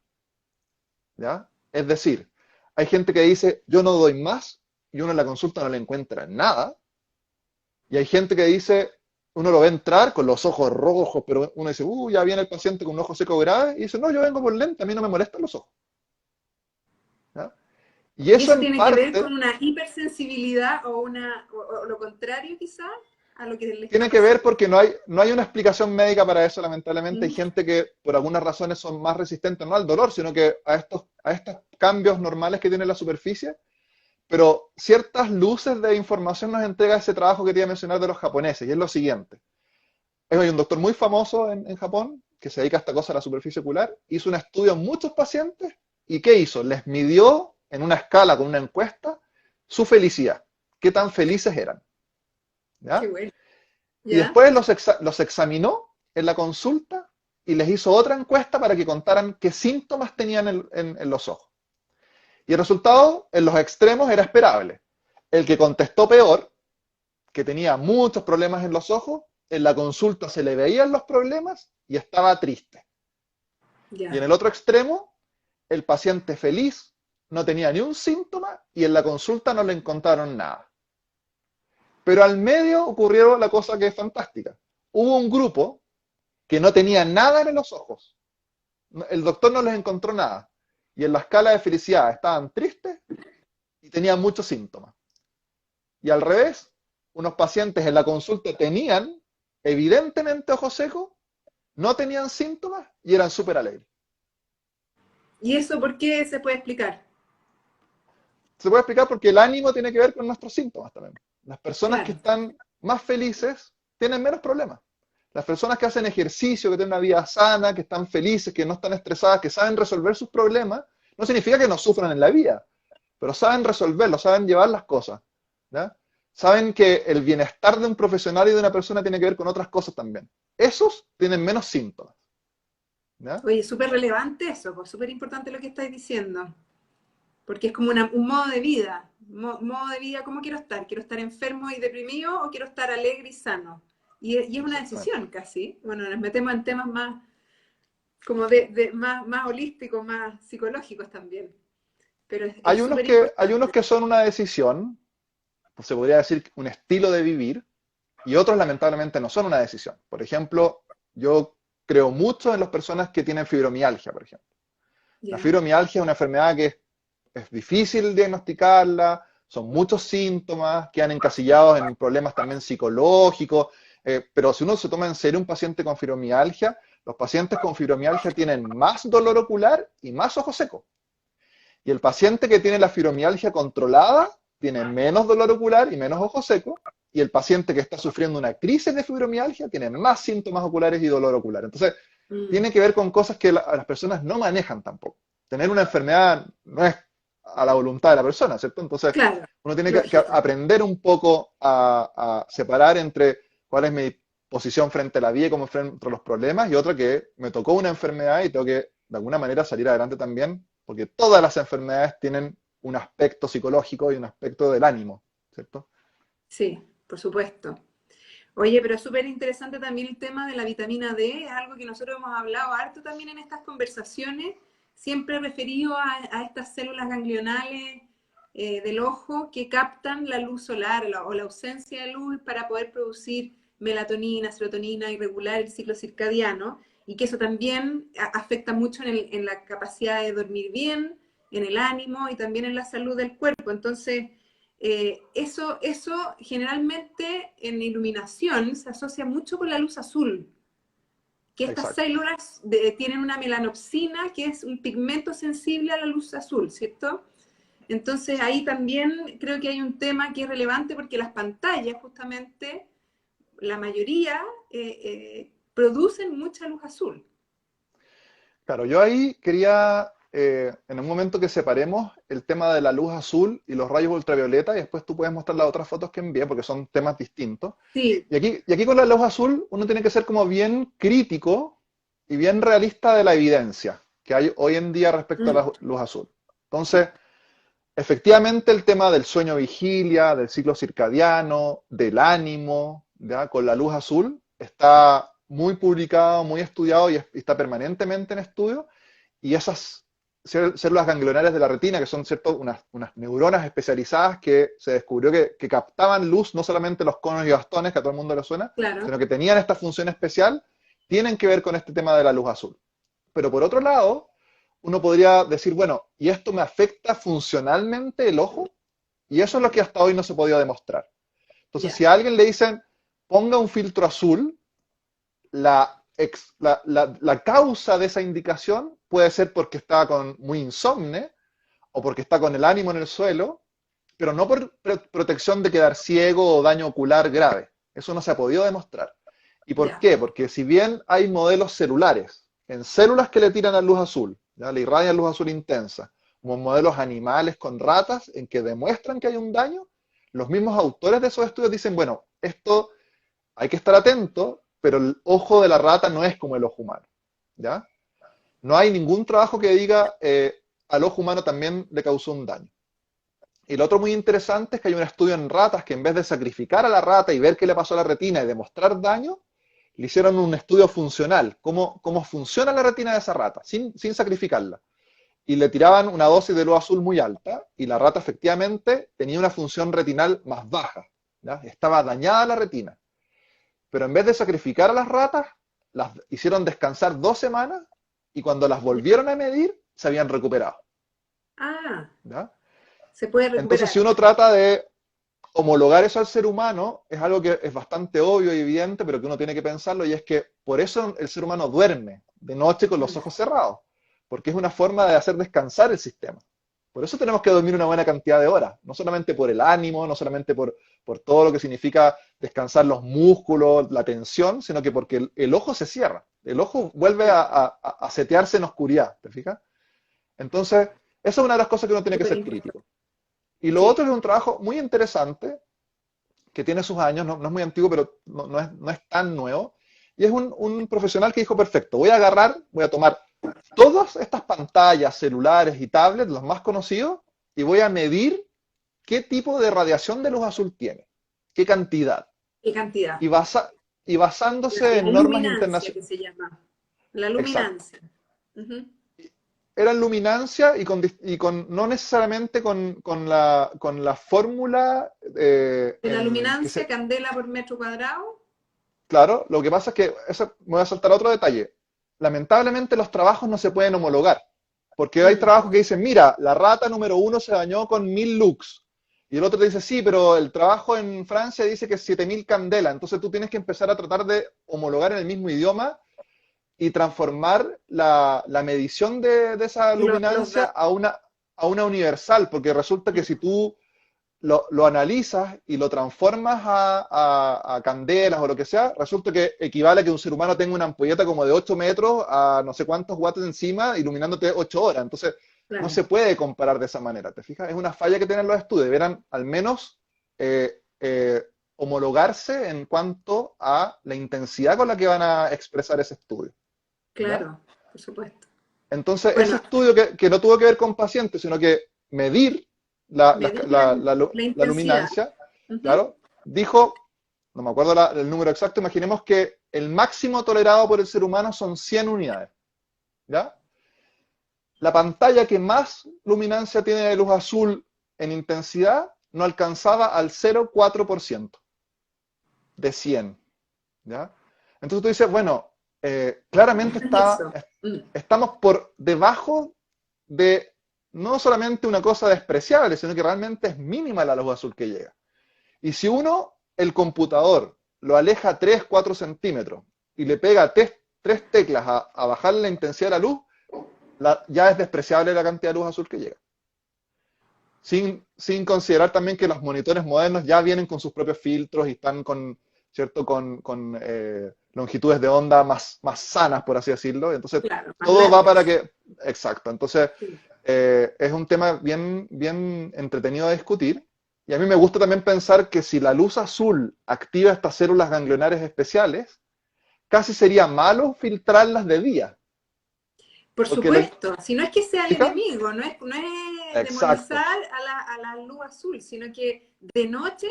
¿Ya? Es decir, hay gente que dice, yo no doy más, y uno en la consulta no le encuentra nada, y hay gente que dice, uno lo ve entrar con los ojos rojos, pero uno dice, ya viene el paciente con un ojo seco grave, y dice, no, yo vengo por lente, a mí no me molestan los ojos. ¿Ya? Y ¿Y eso eso en tiene que ver parte, con una hipersensibilidad o lo contrario quizás? a lo que le está Tiene que ver pasando. porque no hay una explicación médica para eso, lamentablemente. Hay Mm, gente que por algunas razones son más resistentes, no al dolor, sino que a estos cambios normales que tiene la superficie. Pero ciertas luces de información nos entrega ese trabajo que quería mencionar de los japoneses, y es lo siguiente. Hay un doctor muy famoso en Japón que se dedica a esta cosa a la superficie ocular, hizo un estudio en muchos pacientes, ¿y qué hizo? Les midió en una escala con una encuesta su felicidad, qué tan felices eran, qué ¿ya? bueno. Y ¿Ya? después los examinó en la consulta y les hizo otra encuesta para que contaran qué síntomas tenían en los ojos. Y el resultado en los extremos era esperable. El que contestó peor, que tenía muchos problemas en los ojos, en la consulta se le veían los problemas y estaba triste. Y en Ya. el otro extremo, el paciente feliz no tenía ni un síntoma y en la consulta no le encontraron nada. Pero al medio ocurrió la cosa que es fantástica. Hubo un grupo que no tenía nada en los ojos. El doctor no les encontró nada. Y en la escala de felicidad estaban tristes y tenían muchos síntomas. Y al revés, unos pacientes en la consulta tenían evidentemente ojos secos, no tenían síntomas y eran súper alegres. ¿Y eso por qué se puede explicar? Se puede explicar porque el ánimo tiene que ver con nuestros síntomas también. Las personas que Claro. están más felices tienen menos problemas. Las personas que hacen ejercicio, que tienen una vida sana, que están felices, que no están estresadas, que saben resolver sus problemas, no significa que no sufran en la vida, pero saben resolverlo, saben llevar las cosas. ¿Ya? Saben que el bienestar de un profesional y de una persona tiene que ver con otras cosas también. Esos tienen menos síntomas. ¿Ya? Oye, súper relevante eso, pues súper importante lo que estáis diciendo, porque es como un modo de vida. Modo de vida, ¿cómo quiero estar? ¿Quiero estar enfermo y deprimido o quiero estar alegre y sano? Y es una Exactamente. decisión casi. Bueno, nos metemos en temas más, como más holísticos, más psicológicos también. Pero es súper Hay unos importante. que son una decisión, pues se podría decir un estilo de vivir, y otros lamentablemente no son una decisión. Por ejemplo, yo creo mucho en las personas que tienen fibromialgia, por ejemplo. La Ya. fibromialgia es una enfermedad que es difícil diagnosticarla, son muchos síntomas, quedan encasillados en problemas también psicológicos, pero si uno se toma en serio un paciente con fibromialgia, los pacientes con fibromialgia tienen más dolor ocular y más ojos secos. Y el paciente que tiene la fibromialgia controlada tiene menos dolor ocular y menos ojos secos. Y el paciente que está sufriendo una crisis de fibromialgia tiene más síntomas oculares y dolor ocular. Entonces, Mm, tiene que ver con cosas que las personas no manejan tampoco. Tener una enfermedad no es a la voluntad de la persona, ¿cierto? Entonces, claro, uno tiene que lógico. aprender un poco a separar entre cuál es mi posición frente a la vida y cómo frente a los problemas, y otra que me tocó una enfermedad y tengo que, de alguna manera, salir adelante también, porque todas las enfermedades tienen un aspecto psicológico y un aspecto del ánimo, ¿cierto? Sí, por supuesto. Oye, pero es súper interesante también el tema de la vitamina D, es algo que nosotros hemos hablado harto también en estas conversaciones, siempre referido a estas células ganglionales del ojo que captan la luz solar o la ausencia de luz para poder producir melatonina, serotonina y regular el ciclo circadiano, y que eso también afecta mucho en la capacidad de dormir bien, en el ánimo y también en la salud del cuerpo. Entonces, eso generalmente en iluminación se asocia mucho con la luz azul, que estas Exacto. células tienen una melanopsina, que es un pigmento sensible a la luz azul, ¿cierto? Entonces ahí también creo que hay un tema que es relevante porque las pantallas justamente, la mayoría, producen mucha luz azul. Claro, yo ahí quería, en un momento que separemos el tema de la luz azul y los rayos ultravioleta, y después tú puedes mostrar las otras fotos que envié, porque son temas distintos. Sí, Y aquí con la luz azul uno tiene que ser como bien crítico y bien realista de la evidencia que hay hoy en día respecto a mm, la luz azul. Entonces, efectivamente el tema del sueño vigilia, del ciclo circadiano, del ánimo, ¿ya? Con la luz azul está muy publicado, muy estudiado y está permanentemente en estudio. Y esas células ganglionares de la retina, que son ¿cierto? Unas neuronas especializadas que se descubrió que captaban luz, no solamente los conos y bastones, que a todo el mundo le suena, claro, sino que tenían esta función especial, tienen que ver con este tema de la luz azul. Pero por otro lado, uno podría decir, bueno, ¿y esto me afecta funcionalmente el ojo? Y eso es lo que hasta hoy no se ha podido demostrar. Entonces, ya. si a alguien le dicen, ponga un filtro azul, la causa de esa indicación puede ser porque está muy insomne o porque está con el ánimo en el suelo, pero no por protección de quedar ciego o daño ocular grave. Eso no se ha podido demostrar. ¿Y por Ya. qué? Porque si bien hay modelos celulares, en células que le tiran a luz azul, ¿ya? Le irradian luz azul intensa, como modelos animales con ratas, en que demuestran que hay un daño, los mismos autores de esos estudios dicen, bueno, esto hay que estar atento, pero el ojo de la rata no es como el ojo humano. ¿Ya? No hay ningún trabajo que diga al ojo humano también le causó un daño. Y lo otro muy interesante es que hay un estudio en ratas que en vez de sacrificar a la rata y ver qué le pasó a la retina y demostrar daño, le hicieron un estudio funcional, cómo funciona la retina de esa rata, sin sacrificarla. Y le tiraban una dosis de luz azul muy alta y la rata efectivamente tenía una función retinal más baja. ¿Ya? Estaba dañada la retina. Pero en vez de sacrificar a las ratas, las hicieron descansar 2 semanas y cuando las volvieron a medir, se habían recuperado. Ah, ¿Ya? se puede Entonces, si recuperar. uno trata de homologar eso al ser humano, es algo que es bastante obvio y evidente, pero que uno tiene que pensarlo, y es que por eso el ser humano duerme de noche con los Mm. ojos cerrados, porque es una forma de hacer descansar el sistema. Por eso tenemos que dormir una buena cantidad de horas, no solamente por el ánimo, no solamente por todo lo que significa descansar los músculos, la tensión, sino que porque el ojo se cierra, el ojo vuelve Ya, a setearse en oscuridad, ¿te fijas? Entonces, esa es una de las cosas que uno tiene que súper ser importante. crítico. Y lo otro Sí. es un trabajo muy interesante, que tiene sus años, no es muy antiguo, pero no es tan nuevo, y es un profesional que dijo, perfecto, voy a tomar todas estas pantallas, celulares y tablets, los más conocidos, y voy a medir qué tipo de radiación de luz azul tiene, qué cantidad. ¿Qué cantidad? Y, y basándose La en normas luminancia internacionales, que se llama. La exacto, luminancia. Ujú. era en luminancia y no necesariamente con la fórmula De la que luminancia, se. candela por metro cuadrado. Claro, lo que pasa es que me voy a saltar otro detalle. Lamentablemente los trabajos no se pueden homologar, porque hay Mm, trabajos que dicen, mira, la rata número 1 se dañó con 1000 lux, y el otro te dice, sí, pero el trabajo en Francia dice que es 7000 candela, entonces tú tienes que empezar a tratar de homologar en el mismo idioma y transformar la medición de esa los luminancia datos. a una universal, porque resulta que si tú lo analizas y lo transformas a candelas o lo que sea, resulta que equivale a que un ser humano tenga una ampolleta como de 8 metros a no sé cuántos watts encima, iluminándote 8 horas. Entonces, no Claro, se puede comparar de esa manera, ¿te fijas? Es una falla que tienen los estudios. Deberán al menos homologarse en cuanto a la intensidad con la que van a expresar ese estudio. ¿Ya? claro, por supuesto. Entonces, ese Bueno, estudio que no tuvo que ver con pacientes, sino que medir la, la- medir la- la lu- la la intensidad. luminancia, Ujú. claro, dijo, no me acuerdo el número exacto, imaginemos que el máximo tolerado por el ser humano son 100 unidades, ¿ya? La pantalla que más luminancia tiene de luz azul en intensidad no alcanzaba al 0,4% de 100, ¿ya? Entonces tú dices, bueno, claramente ¿Qué es eso? Mm, estamos por debajo de no solamente una cosa despreciable, sino que realmente es mínima la luz azul que llega. Y si el computador, lo aleja 3 4 centímetros y le pega tres teclas a bajar la intensidad de la luz, ya es despreciable la cantidad de luz azul que llega. Sin considerar también que los monitores modernos ya vienen con sus propios filtros y están ¿cierto? Con longitudes de onda más sanas, por así decirlo. Entonces, claro, más todo va para largas. que. Exacto. Entonces, Sí. es un tema bien, bien entretenido de discutir. Y a mí me gusta también pensar que si la luz azul activa estas células ganglionares especiales, casi sería malo filtrarlas de día. Por Porque, supuesto, si no es que sea el ¿fija? enemigo, no es Exacto. demonizar a la luz azul, sino que de noche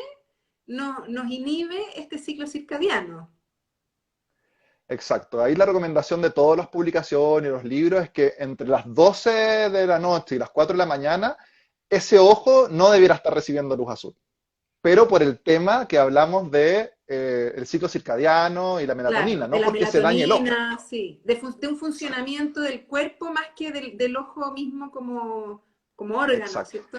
nos inhibe este ciclo circadiano. Exacto. Ahí la recomendación de todas las publicaciones y los libros es que entre las 12 de la noche y las 4 de la mañana, ese ojo no debiera estar recibiendo luz azul. Pero por el tema que hablamos de el ciclo circadiano y la Claro, melatonina, de no la porque se dañe el ojo. melatonina, sí, de un funcionamiento del cuerpo más que del ojo mismo como órgano, Exacto. ¿cierto?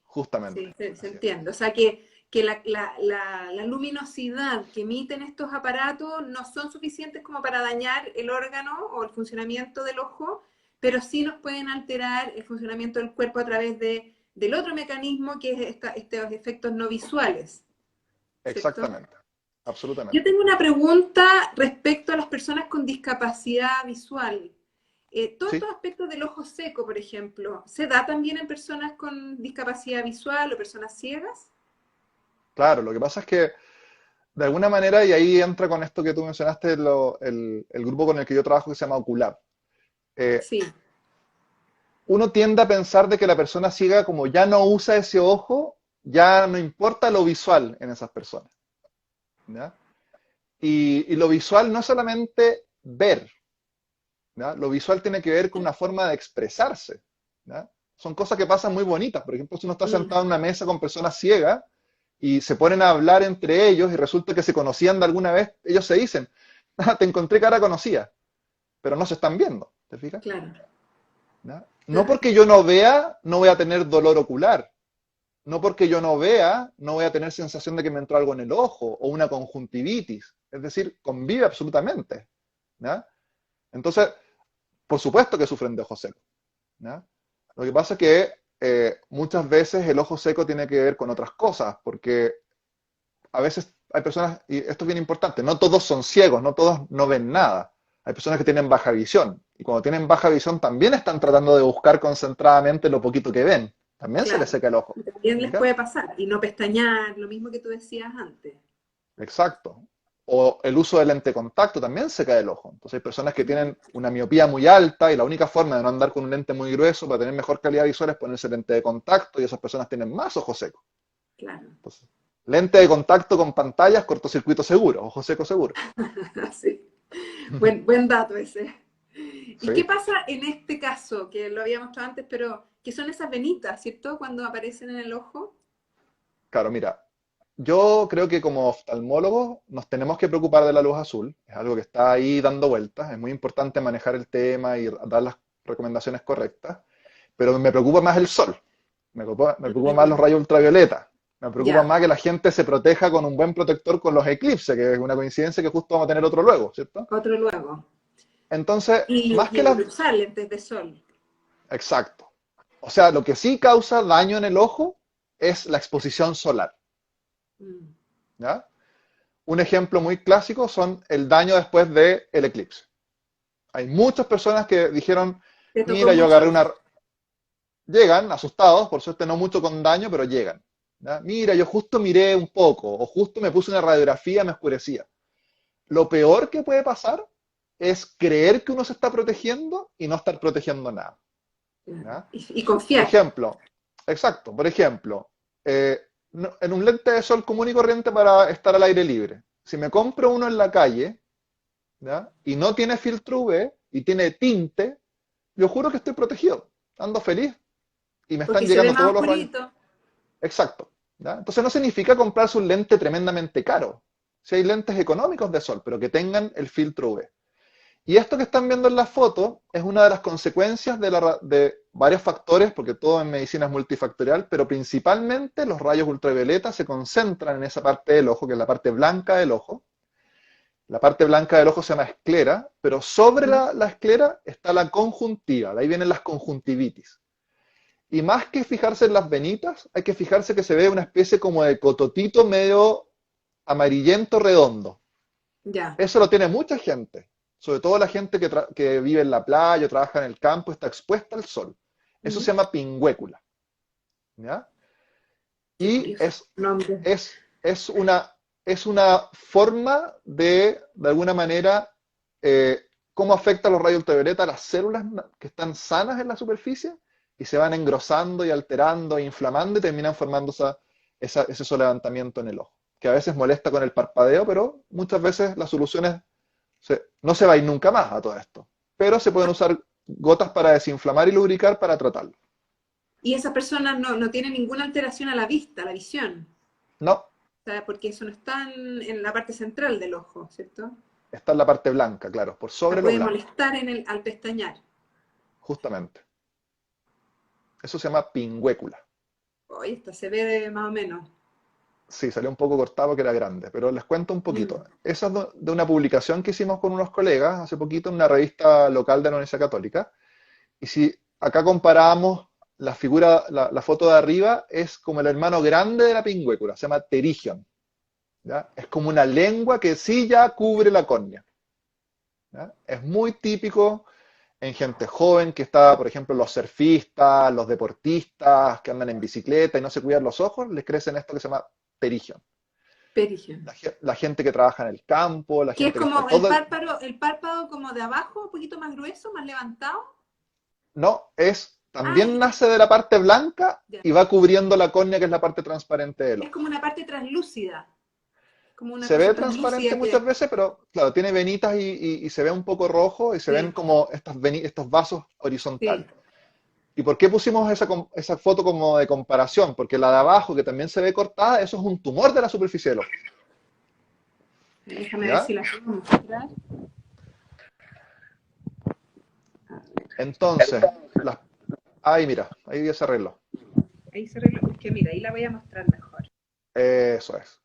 Justamente. Sí, se Así es. entiende. O sea, que que la luminosidad que emiten estos aparatos no son suficientes como para dañar el órgano o el funcionamiento del ojo, pero sí nos pueden alterar el funcionamiento del cuerpo a través del otro mecanismo que es estos efectos no visuales, ¿cierto? Exactamente, Yo absolutamente. tengo una pregunta respecto a las personas con discapacidad visual. Todos Sí, estos aspectos del ojo seco, por ejemplo, ¿se da también en personas con discapacidad visual o personas ciegas? claro, lo que pasa es que de alguna manera, y ahí entra con esto que tú mencionaste, el grupo con el que yo trabajo que se llama Ocular. Eh, Sí. Uno tiende a pensar de que la persona ciega, como ya no usa ese ojo, ya no importa lo visual en esas personas. ¿Ya? Y lo visual no es solamente ver, ¿ya? Lo visual tiene que ver con una forma de expresarse. ¿Ya? Son cosas que pasan muy bonitas. Por ejemplo, si uno está Mm, sentado en una mesa con personas ciegas y se ponen a hablar entre ellos y resulta que se conocían de alguna vez, ellos se dicen, "Ah, te encontré cara conocida", pero no se están viendo, ¿te fijas? claro, ¿Ya? No claro, porque yo no vea, no voy a tener dolor ocular. No porque yo no vea, no voy a tener sensación de que me entró algo en el ojo o una conjuntivitis. Es decir, convive absolutamente. ¿Ya? Entonces, por supuesto que sufren de ojo seco. ¿Ya? Lo que pasa es que muchas veces el ojo seco tiene que ver con otras cosas, porque a veces hay personas, y esto es bien importante, no todos son ciegos, no todos no ven nada. Hay personas que tienen baja visión, y cuando tienen baja visión también están tratando de buscar concentradamente lo poquito que ven. También se les claro. seca el ojo. Y también les ¿Fija? puede pasar. Y no pestañear, lo mismo que tú decías antes. Exacto. O el uso de lente de contacto también se cae el ojo. Entonces hay personas que tienen una miopía muy alta y la única forma de no andar con un lente muy grueso para tener mejor calidad visual es ponerse lente de contacto y esas personas tienen más ojo seco. Claro. Entonces, lente de contacto con pantallas, cortocircuito seguro, ojo seco seguro. Sí. Buen dato ese. ¿Y qué Sí, pasa en este caso, que lo había mostrado antes, pero que son esas venitas, ¿cierto? Cuando aparecen en el ojo. claro, mira, yo creo que como oftalmólogos nos tenemos que preocupar de la luz azul, es algo que está ahí dando vueltas, es muy importante manejar el tema y dar las recomendaciones correctas, pero me preocupa más el sol. Me preocupa más los Mm, rayos ultravioleta. Me preocupa ya, más que la gente se proteja con un buen protector con los eclipses, que es una coincidencia que justo vamos a tener otro luego, ¿cierto? otro luego. Entonces, más Y que el las... de usar lentes de sol. Exacto. O sea, lo que sí causa daño en el ojo es la exposición solar, Mm. ¿ya? Un ejemplo muy clásico son el daño después del eclipse. Hay muchas personas que dijeron, ¿Te tocó mira, yo mucho? agarré una... Llegan asustados, por suerte no mucho con daño, pero llegan. ¿Ya? Mira, yo justo miré un poco, o justo me puse una radiografía, me oscurecía. Lo peor que puede pasar es creer que uno se está protegiendo y no estar protegiendo nada. Claro. ¿Ya? Y Por confiar. ejemplo, exacto, por ejemplo, en un lente de sol común y corriente para estar al aire libre, si me compro uno en la calle, ¿ya? Y no tiene filtro UV y tiene tinte, yo juro que estoy protegido, ando feliz y me Porque están se ve llegando más todos los rayos. oscurito. Exacto. ¿Ya? Entonces no significa comprarse un lente tremendamente caro. Si hay lentes económicos de sol, pero que tengan el filtro UV. Y esto que están viendo en la foto es una de las consecuencias de varios factores, porque todo en medicina es multifactorial, pero principalmente los rayos ultravioleta se concentran en esa parte del ojo, que es la parte blanca del ojo. La parte blanca del ojo se llama esclera, pero sobre Mm. la esclera está la conjuntiva, de ahí vienen las conjuntivitis. Y más que fijarse en las venitas, hay que fijarse que se ve una especie como de cototito medio amarillento redondo. Ya. Eso lo tiene mucha gente, sobre todo la gente que vive en la playa o trabaja en el campo, está expuesta al sol. Eso se Mm. llama pingüécula. ¿Ya? Qué Y curioso nombre. es una, es una forma de alguna manera, cómo afecta los rayos ultravioleta a las células que están sanas en la superficie y se van engrosando y alterando e inflamando y terminan formando ese solevantamiento en el ojo, que a veces molesta con el parpadeo, pero muchas veces la solución es, no se va a ir nunca más a todo esto, pero se pueden usar gotas para desinflamar y lubricar para tratarlo. Y esa persona no tiene ninguna alteración a la vista, a la visión. No, O sea, porque eso no está en la parte central del ojo, ¿cierto? está en la parte blanca, claro, por La sobre lo puede blanco. molestar al pestañear. Justamente. Eso se llama pingüécula. Oye, esta se ve más o menos. Sí, salió un poco cortado que era grande, pero les cuento un poquito. Eso es de una publicación que hicimos con unos colegas hace poquito en una revista local de la Universidad Católica. Y si acá comparamos la figura, la foto de arriba, es como el hermano grande de la pingüécula, se llama pterigion, ¿ya? Es como una lengua que sí ya cubre la córnea, ¿ya? Es muy típico en gente joven que está, por ejemplo, los surfistas, los deportistas que andan en bicicleta y no se cuidan los ojos, les crecen esto que se llama pterigion. Perigen. La gente que trabaja en el campo, la Que es gente que está como todo... el párpado como de abajo, un poquito más grueso, más levantado. No, Ah, también nace de la parte blanca ya. y va cubriendo la córnea, que es la parte transparente del Es ojo. como una parte translúcida, como una Se ve cosa transparente translúcida muchas que... veces, pero claro, tiene venitas y se ve un poco rojo y se ven Sí, como estos vasos sí. horizontales. ¿Y por qué pusimos esa foto como de comparación? Porque la de abajo, que también se ve cortada, eso es un tumor de la superficie del ojo. Déjame ver si ¿Ya? la puedo mostrar. Entonces, ahí mira, ahí ya se arregló. Ahí se arregló. Es que mira, ahí la voy a mostrar mejor. Eso es.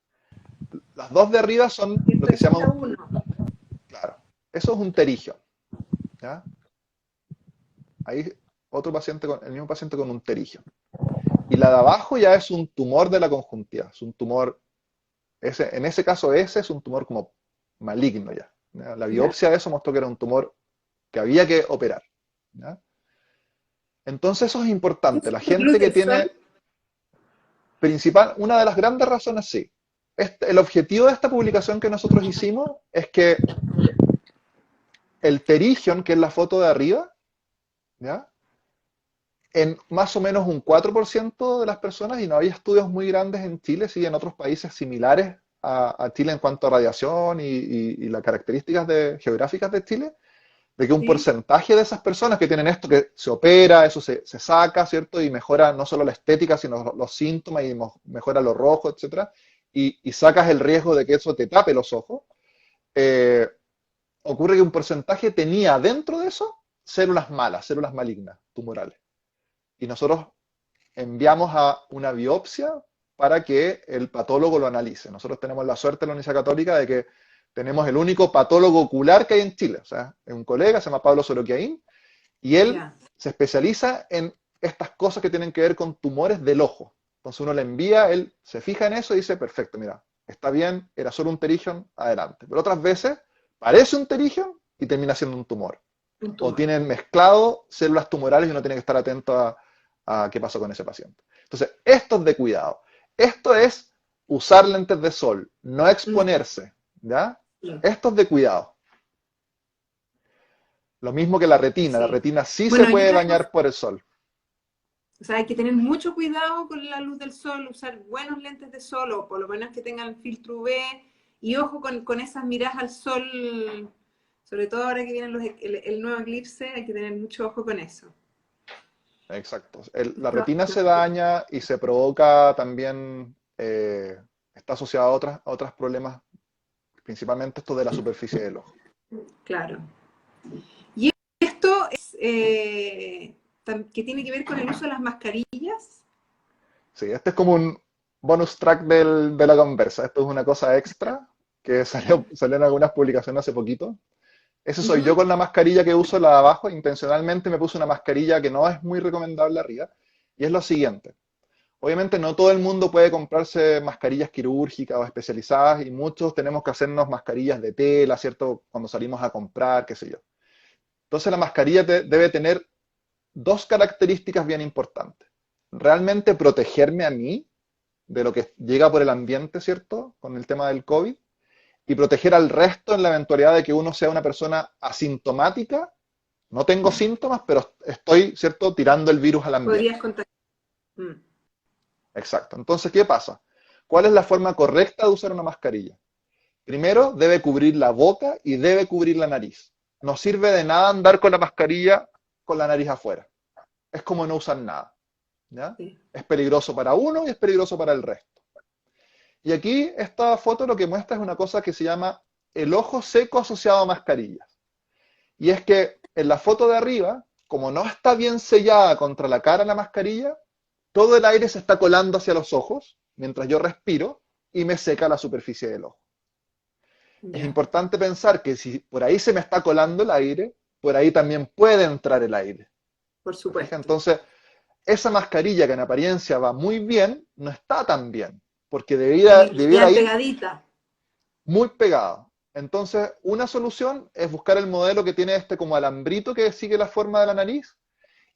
Las dos de arriba son Y lo esto que es se llama la uno. claro, eso es un terigio. ¿Ya? Ahí otro paciente el mismo paciente con un terigio. Y la de abajo ya es un tumor de la conjuntiva, es un tumor, en ese caso ese es un tumor como maligno ya. ¿Ya? La Ya. biopsia de eso mostró que era un tumor que había que operar. ¿Ya? Entonces eso es importante. La Luz gente que del sol. tiene una de las grandes razones, sí. El objetivo de esta publicación que nosotros hicimos es que el terigion, que es la foto de arriba, ¿ya? En más o menos un 4% de las personas, y no hay estudios muy grandes en Chile, sí en otros países similares a Chile en cuanto a radiación y las características geográficas de Chile, de que un Sí. porcentaje de esas personas que tienen esto, que se opera, eso se saca, ¿cierto? Y mejora no solo la estética, sino los síntomas y mejora lo rojo, etcétera, y sacas el riesgo de que eso te tape los ojos, eh, ocurre que un porcentaje tenía dentro de eso células malas, células malignas, tumorales. Y nosotros enviamos a una biopsia para que el patólogo lo analice. Nosotros tenemos la suerte en la Universidad Católica de que tenemos el único patólogo ocular que hay en Chile. O sea, es un colega, se llama Pablo Soroquiaín, y él Ya. se especializa en estas cosas que tienen que ver con tumores del ojo. Entonces uno le envía, él se fija en eso y dice, perfecto, mira, está bien, era solo un terigion, adelante. Pero otras veces parece un terigion y termina siendo un tumor. Un O tumor. tienen mezclado células tumorales y uno tiene que estar atento a qué pasó con ese paciente. Entonces, esto es de cuidado. Esto es usar lentes de sol, no exponerse, ¿ya? Sí. Esto es de cuidado. Lo mismo que la Sí. retina sí se Bueno, y puede otra cosa, dañar por el sol. o sea, hay que tener mucho cuidado con la luz del sol, usar buenos lentes de sol, o por lo menos que tengan filtro UV, y ojo con esas miradas al sol, sobre todo ahora que viene el nuevo eclipse, hay que tener mucho ojo con eso. Exacto. La retina se daña y se provoca también, está asociada a otros problemas, principalmente esto de la superficie del ojo. Claro. Y esto es que tiene que ver con el uso de las mascarillas. Sí, este es como un bonus track de la conversa. Esto es una cosa extra que salió en algunas publicaciones hace poquito. Ese soy yo Ujú. con la mascarilla que uso, la de abajo. Intencionalmente me puse una mascarilla que no es muy recomendable arriba. Y es lo siguiente. Obviamente no todo el mundo puede comprarse mascarillas quirúrgicas o especializadas y muchos tenemos que hacernos mascarillas de tela, ¿cierto? Cuando salimos a comprar, qué sé yo. Entonces la mascarilla debe tener dos características bien importantes. Realmente protegerme a mí de lo que llega por el ambiente, ¿cierto? Con el tema del COVID, y proteger al resto en la eventualidad de que uno sea una persona asintomática. No tengo síntomas, pero estoy, ¿cierto?, tirando el virus al Podrías ambiente. contar. Mm. Exacto. Entonces, ¿qué pasa? ¿Cuál es la forma correcta de usar una mascarilla? Primero, debe cubrir la boca y debe cubrir la nariz. No sirve de nada andar con la mascarilla con la nariz afuera. Es como no usar nada. ¿Ya? Sí. Es peligroso para uno y es peligroso para el resto. Y aquí esta foto lo que muestra es una cosa que se llama el ojo seco asociado a mascarillas. Y es que en la foto de arriba, como no está bien sellada contra la cara la mascarilla, todo el aire se está colando hacia los ojos mientras yo respiro y me seca la superficie del ojo. Es Ya, importante pensar que si por ahí se me está colando el aire, por ahí también puede entrar el aire. por ¿Te fijas? supuesto. Entonces, esa mascarilla que en apariencia va muy bien, no está tan bien, porque debiera Bien ir pegadita. muy pegada. Entonces, una solución es buscar el modelo que tiene este como alambrito que sigue la forma de la nariz.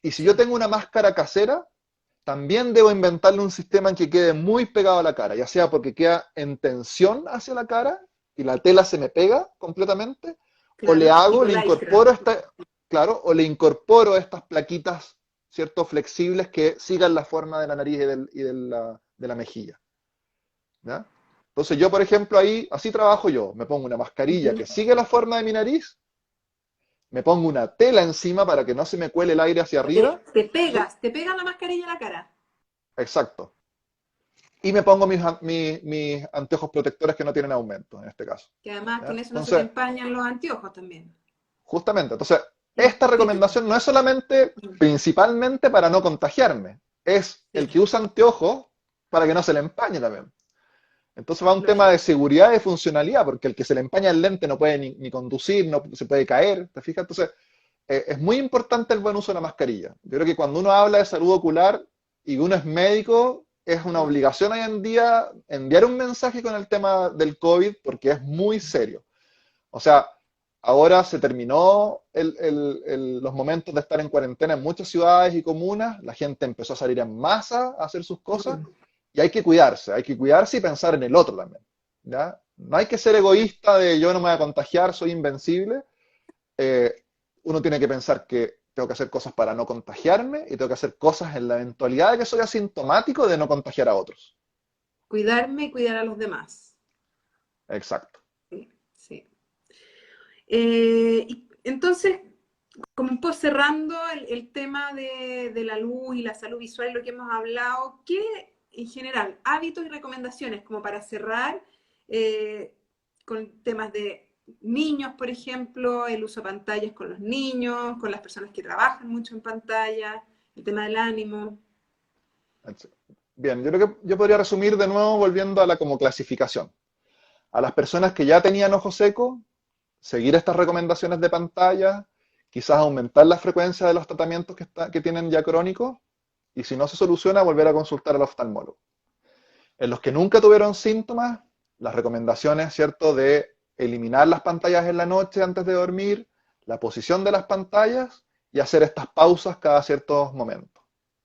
Y si yo Sí, tengo una máscara casera, también debo inventarle un sistema en que quede muy pegado a la cara, ya sea porque queda en tensión hacia la cara y la tela se me pega completamente, o le claro, hago, tipo le lycra. incorporo claro, o le incorporo estas plaquitas, ¿cierto? Flexibles que sigan la forma de la nariz de la mejilla, ¿ya? Entonces yo, por ejemplo, ahí, así trabajo yo, me pongo una mascarilla que Ujú. sigue la forma de mi nariz, me pongo una tela encima para que no se me cuele el aire hacia arriba, Te pegas la mascarilla a la cara. exacto, y me pongo mis anteojos protectores que no tienen aumento, en este caso, Que además ¿ya? con eso no se te Entonces, empañan los anteojos también. justamente, entonces, esta Típico. recomendación no es solamente, principalmente para no contagiarme, es el Sí, que usa anteojos para que no se le empañe también. Entonces va un tema de lógico. seguridad y funcionalidad, porque el que se le empaña el lente no puede ni conducir, no se puede caer, ¿te fijas? Entonces, es muy importante el buen uso de la mascarilla. Yo creo que cuando uno habla de salud ocular y uno es médico, es una Mm. obligación hoy en día enviar un mensaje con el tema del COVID porque es muy serio. O sea, ahora se terminó los momentos de estar en cuarentena en muchas ciudades y comunas, la gente empezó a salir en masa a hacer sus cosas Mm. y hay que cuidarse y pensar en el otro también. ¿Ya? No hay que ser egoísta de yo no me voy a contagiar, soy invencible. Eh, Uno tiene que pensar que tengo que hacer cosas para no contagiarme y tengo que hacer cosas en la eventualidad de que soy asintomático de no contagiar a otros. Cuidarme y cuidar a los demás. Exacto. Sí, sí. Y entonces, como un poco cerrando el tema de la luz y la salud visual, lo que hemos hablado, ¿qué en general, hábitos y recomendaciones como para cerrar con temas de niños, por ejemplo, el uso de pantallas con los niños, con las personas que trabajan mucho en pantalla, el tema del ánimo? Bien, yo creo que yo podría resumir de nuevo volviendo a la como clasificación. A las personas que ya tenían ojo seco, seguir estas recomendaciones de pantalla, quizás aumentar la frecuencia de los tratamientos que tienen ya crónicos, y si no se soluciona, volver a consultar al oftalmólogo. En los que nunca tuvieron síntomas, las recomendaciones, ¿cierto?, de eliminar las pantallas en la noche antes de dormir, la posición de las pantallas y hacer estas pausas cada ciertos momentos.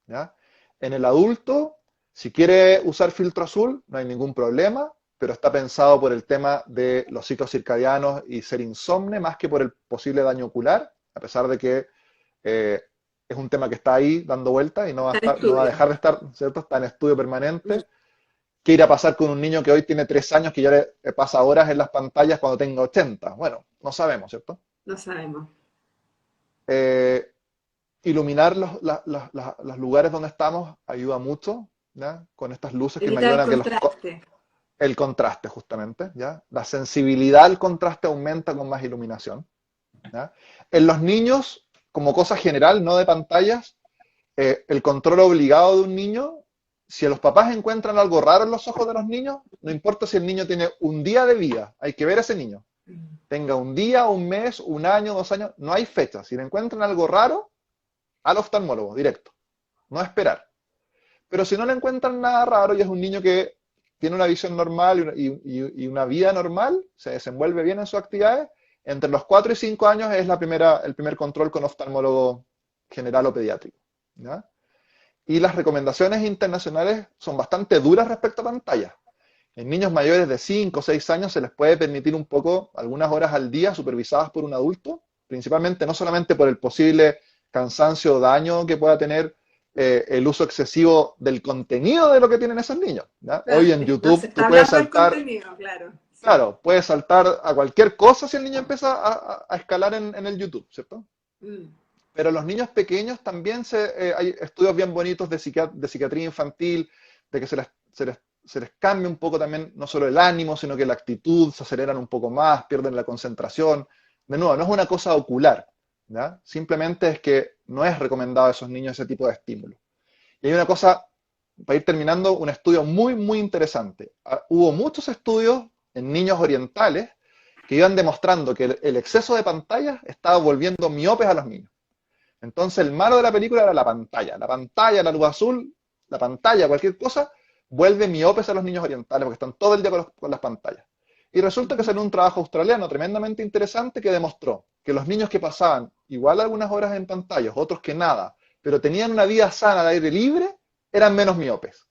¿Ya? En el adulto, si quiere usar filtro azul, no hay ningún problema, pero está pensado por el tema de los ciclos circadianos y ser insomne más que por el posible daño ocular, a pesar de que eh, es un tema que está ahí dando vuelta y Está en no va a estudio. dejar de estar, ¿cierto? Está en estudio permanente. ¿Qué irá a pasar con un niño que hoy tiene 3 años que ya le pasa horas en las pantallas cuando tenga 80? Bueno, no sabemos, ¿cierto? No sabemos. Eh, Iluminar los lugares donde estamos ayuda mucho, ¿ya? Con estas luces que me Evitar el ayudan a que contraste. el contraste, justamente, ¿ya? La sensibilidad al contraste aumenta con más iluminación, ¿ya? En los niños, como cosa general, no de pantallas, el control obligado de un niño, si los papás encuentran algo raro en los ojos de los niños, no importa si el niño tiene un día de vida, hay que ver a ese niño. Tenga un día, un mes, un año, 2 años, no hay fecha. Si le encuentran algo raro, al oftalmólogo, directo. No esperar. Pero si no le encuentran nada raro y es un niño que tiene una visión normal y una vida normal, se desenvuelve bien en sus actividades, entre los 4 y 5 años es el primer control con oftalmólogo general o pediátrico. ¿Ya? Y las recomendaciones internacionales son bastante duras respecto a pantallas. En niños mayores de 5 o 6 años se les puede permitir un poco, algunas horas al día, supervisadas por un adulto, principalmente no solamente por el posible cansancio o daño que pueda tener el uso excesivo del contenido de lo que tienen esos niños. ¿Ya? Hoy Claro, en no YouTube se está tú puedes hablando del saltar, contenido, claro. Sí. claro, puedes saltar a cualquier cosa si el niño empieza a escalar en el YouTube, ¿cierto? Mm. Pero los niños pequeños también hay estudios bien bonitos de psiquiatría infantil, de que se les cambia un poco también, no solo el ánimo, sino que la actitud, se aceleran un poco más, pierden la concentración. De nuevo, no es una cosa ocular, ¿ya? Simplemente es que no es recomendado a esos niños ese tipo de estímulo. Y hay una cosa para ir terminando, un estudio muy, muy interesante. Hubo muchos estudios en niños orientales que iban demostrando que el exceso de pantallas estaba volviendo miopes a los niños. Entonces el malo de la película era la pantalla, la luz azul, la pantalla, cualquier cosa, vuelve miopes a los niños orientales porque están todo el día con las pantallas. Y resulta que salió un trabajo australiano tremendamente interesante que demostró que los niños que pasaban igual algunas horas en pantallas, otros que nada, pero tenían una vida sana al aire libre, eran menos miopes.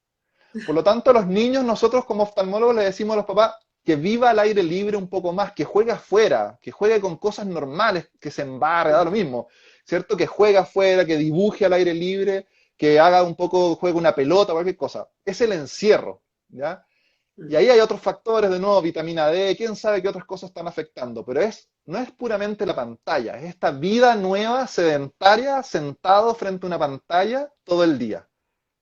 Por lo tanto, a los niños, nosotros como oftalmólogos le decimos a los papás que viva al aire libre un poco más, que juegue afuera, que juegue con cosas normales, que se embarre, da lo mismo, ¿cierto? Que juegue afuera, que dibuje al aire libre, que haga un poco, juegue una pelota, cualquier cosa. Es el encierro, ¿ya? Y ahí hay otros factores, de nuevo, vitamina D, quién sabe qué otras cosas están afectando, pero no es puramente la pantalla, es esta vida nueva, sedentaria, sentado frente a una pantalla todo el día.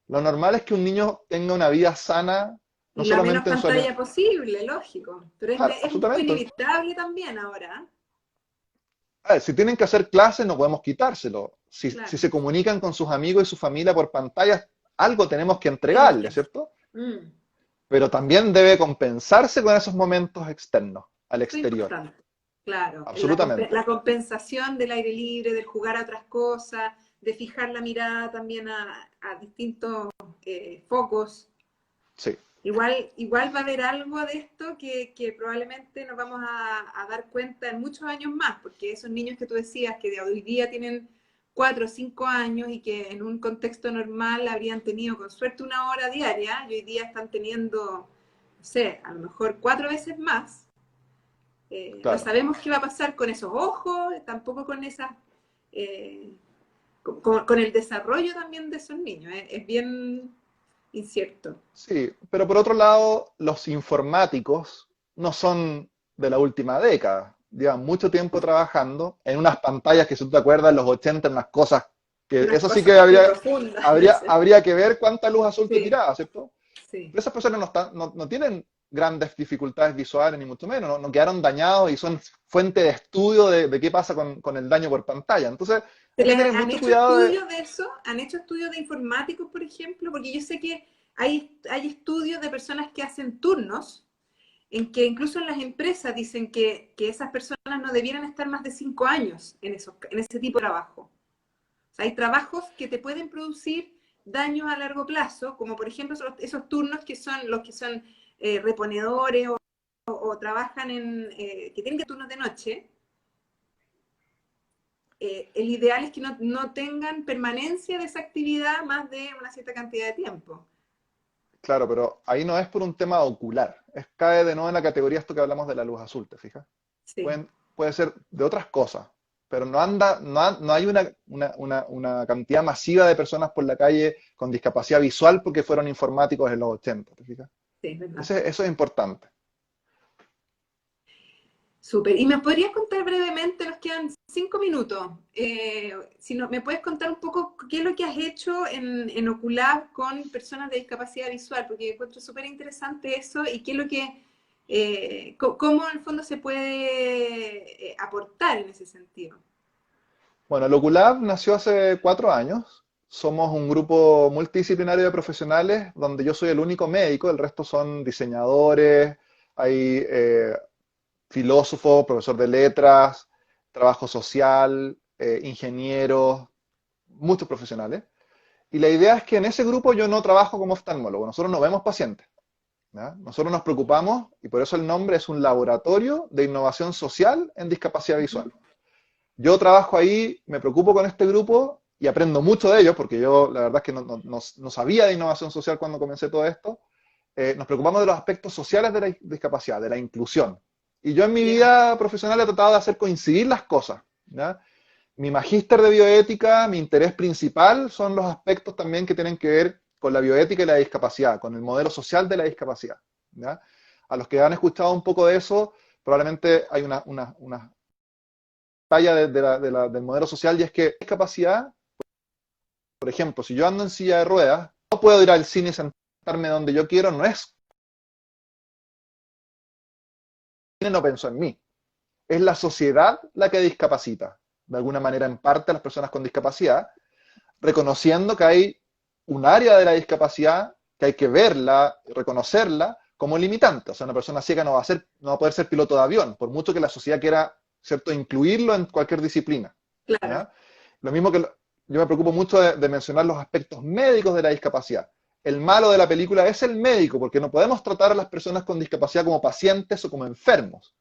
Lo normal es que un niño tenga una vida sana, no Y la menos solamente en su pantalla posible, lógico. Pero claro, es un poco absolutamente. inevitable también ahora. A ver, si tienen que hacer clases, no podemos quitárselo. Si Claro, se comunican con sus amigos y su familia por pantallas, algo tenemos que tenemos entregarles, que... ¿cierto? Mm, Pero también debe compensarse con esos momentos externos, al eso es exterior. importante. Claro, Absolutamente. la compensación del aire libre, del jugar a otras cosas, de fijar la mirada también a distintos focos. Sí. Igual va a haber algo de esto que probablemente nos vamos a dar cuenta en muchos años más, porque esos niños que tú decías que de hoy día tienen 4 o 5 años y que en un contexto normal habrían tenido con suerte una hora diaria, y hoy día están teniendo, no sé, a lo mejor 4 veces más. No Claro. sabemos qué va a pasar con esos ojos, tampoco con esas... Eh, con el desarrollo también de esos niños. Es bien incierto. Sí, pero por otro lado, los informáticos no son de la última década. Llevan mucho tiempo trabajando en unas pantallas que, si tú te acuerdas, en los 80, unas cosas que Unas eso sí cosas que muy profundas. habría que ver cuánta luz azul te Sí, tiraba, ¿cierto? sí. Pero esas personas no tienen grandes dificultades visuales, ni mucho menos, no quedaron dañados y son fuente de estudio de qué pasa con el daño por pantalla. Entonces, ¿Se hay que les tener han mucho hecho cuidado de... estudios de eso? ¿Han hecho estudios de informáticos, por ejemplo? Porque yo sé que hay estudios de personas que hacen turnos, en que incluso en las empresas dicen que esas personas no debieran estar más de 5 años en ese tipo de trabajo. O sea, hay trabajos que te pueden producir daños a largo plazo, como por ejemplo esos turnos que son los que son reponedores o trabajan que tienen que turnos de noche. El ideal es que no tengan permanencia de esa actividad más de una cierta cantidad de tiempo. Claro, pero ahí no es por un tema ocular. Cae de nuevo en la categoría esto que hablamos de la luz azul, ¿te fijas? Sí. Puede ser de otras cosas, pero no hay una cantidad masiva de personas por la calle con discapacidad visual porque fueron informáticos en los 80, ¿te fijas? Sí, es verdad. Eso es importante. Súper. ¿Y me podrías contar brevemente, nos quedan 5 minutos, si no, me puedes contar un poco qué es lo que has hecho en Oculab con personas de discapacidad visual? Porque encuentro súper interesante eso y qué es lo que, cómo en el fondo se puede aportar en ese sentido. Bueno, el Oculab nació hace 4 años. Somos un grupo multidisciplinario de profesionales donde yo soy el único médico, el resto son diseñadores, hay filósofo, profesor de letras, trabajo social, ingenieros, muchos profesionales. Y la idea es que en ese grupo yo no trabajo como oftalmólogo, nosotros no vemos pacientes. ¿Ya? Nosotros nos preocupamos, y por eso el nombre es un laboratorio de innovación social en discapacidad visual. Yo trabajo ahí, me preocupo con este grupo y aprendo mucho de ellos, porque yo la verdad es que no sabía de innovación social cuando comencé todo esto. Nos preocupamos de los aspectos sociales de la discapacidad, de la inclusión. Y yo en mi Ya, vida profesional he tratado de hacer coincidir las cosas. ¿Ya? Mi magíster de bioética, mi interés principal son los aspectos también que tienen que ver con la bioética y la discapacidad, con el modelo social de la discapacidad. ¿Ya? A los que han escuchado un poco de eso, probablemente hay una talla del modelo social y es que discapacidad, por ejemplo, si yo ando en silla de ruedas, no puedo ir al cine y sentarme donde yo quiero, no es no pensó en mí. Es la sociedad la que discapacita, de alguna manera en parte a las personas con discapacidad, reconociendo que hay un área de la discapacidad que hay que verla, reconocerla como limitante. O sea, una persona ciega no va a poder ser piloto de avión, por mucho que la sociedad quiera, ¿cierto?, incluirlo en cualquier disciplina. Claro, ¿Ya? Lo mismo que yo me preocupo mucho de mencionar los aspectos médicos de la discapacidad. El malo de la película es el médico, porque no podemos tratar a las personas con discapacidad como pacientes o como enfermos.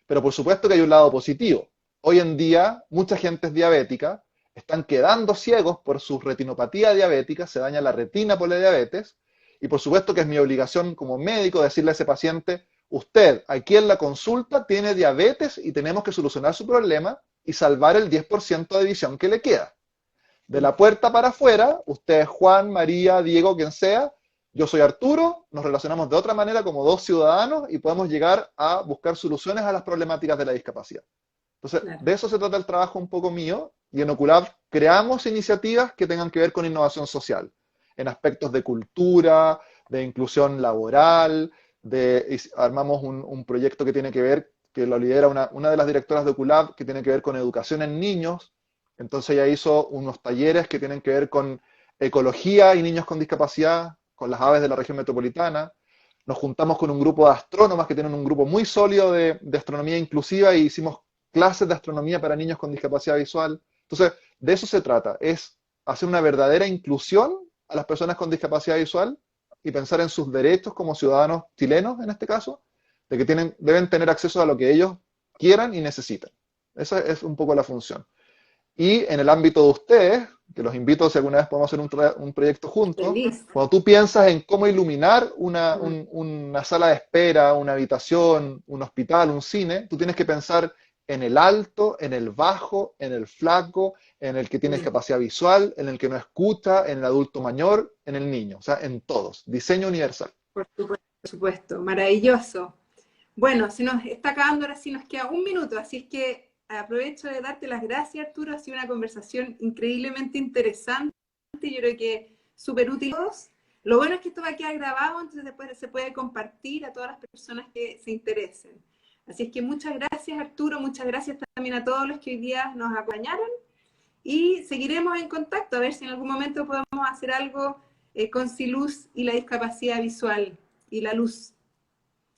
Pero por supuesto que hay un lado positivo. Hoy en día, mucha gente es diabética, están quedando ciegos por su retinopatía diabética, se daña la retina por la diabetes, y por supuesto que es mi obligación como médico decirle a ese paciente, usted aquí en la consulta tiene diabetes y tenemos que solucionar su problema y salvar el 10% de visión que le queda. De la puerta para afuera, usted es Juan, María, Diego, quien sea, yo soy Arturo, nos relacionamos de otra manera como dos ciudadanos y podemos llegar a buscar soluciones a las problemáticas de la discapacidad. Entonces, claro. de eso se trata el trabajo un poco mío, y en Oculab creamos iniciativas que tengan que ver con innovación social, en aspectos de cultura, de inclusión laboral, armamos un proyecto que tiene que ver, que lo lidera una de las directoras de Oculab, que tiene que ver con educación en niños. Entonces ella hizo unos talleres que tienen que ver con ecología y niños con discapacidad, con las aves de la región metropolitana. Nos juntamos con un grupo de astrónomas que tienen un grupo muy sólido de astronomía inclusiva y hicimos clases de astronomía para niños con discapacidad visual. Entonces, de eso se trata, es hacer una verdadera inclusión a las personas con discapacidad visual y pensar en sus derechos como ciudadanos chilenos, en este caso, de que deben tener acceso a lo que ellos quieran y necesitan. Esa es un poco la función. Y en el ámbito de ustedes, que los invito si alguna vez podemos hacer un proyecto juntos, Feliz. cuando tú piensas en cómo iluminar Mm, una sala de espera, una habitación, un hospital, un cine, tú tienes que pensar en el alto, en el bajo, en el flaco, en el que tiene mm, discapacidad visual, en el que no escucha, en el adulto mayor, en el niño, o sea, en todos. Diseño universal. por supuesto, maravilloso. Bueno, se nos está acabando, ahora sí nos queda un minuto, así es que aprovecho de darte las gracias, Arturo. Ha sido una conversación increíblemente interesante, yo creo que súper útil. Lo bueno es que esto va a quedar grabado, entonces después se puede compartir a todas las personas que se interesen. Así es que muchas gracias, Arturo, muchas gracias también a todos los que hoy día nos acompañaron y seguiremos en contacto a ver si en algún momento podemos hacer algo con Siluz y la discapacidad visual y la luz.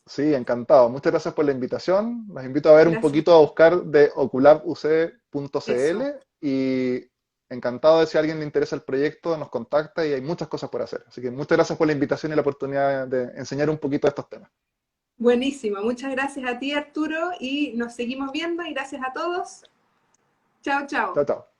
Sí, encantado. Muchas gracias por la invitación. Los invito a ver un Gracias. poquito a buscar de oculabuc.cl Eso. y encantado de si a alguien le interesa el proyecto, nos contacta y hay muchas cosas por hacer. Así que muchas gracias por la invitación y la oportunidad de enseñar un poquito de estos temas. Buenísimo. Muchas gracias a ti, Arturo, y nos seguimos viendo y gracias a todos. Chao, chao. Chao, chao.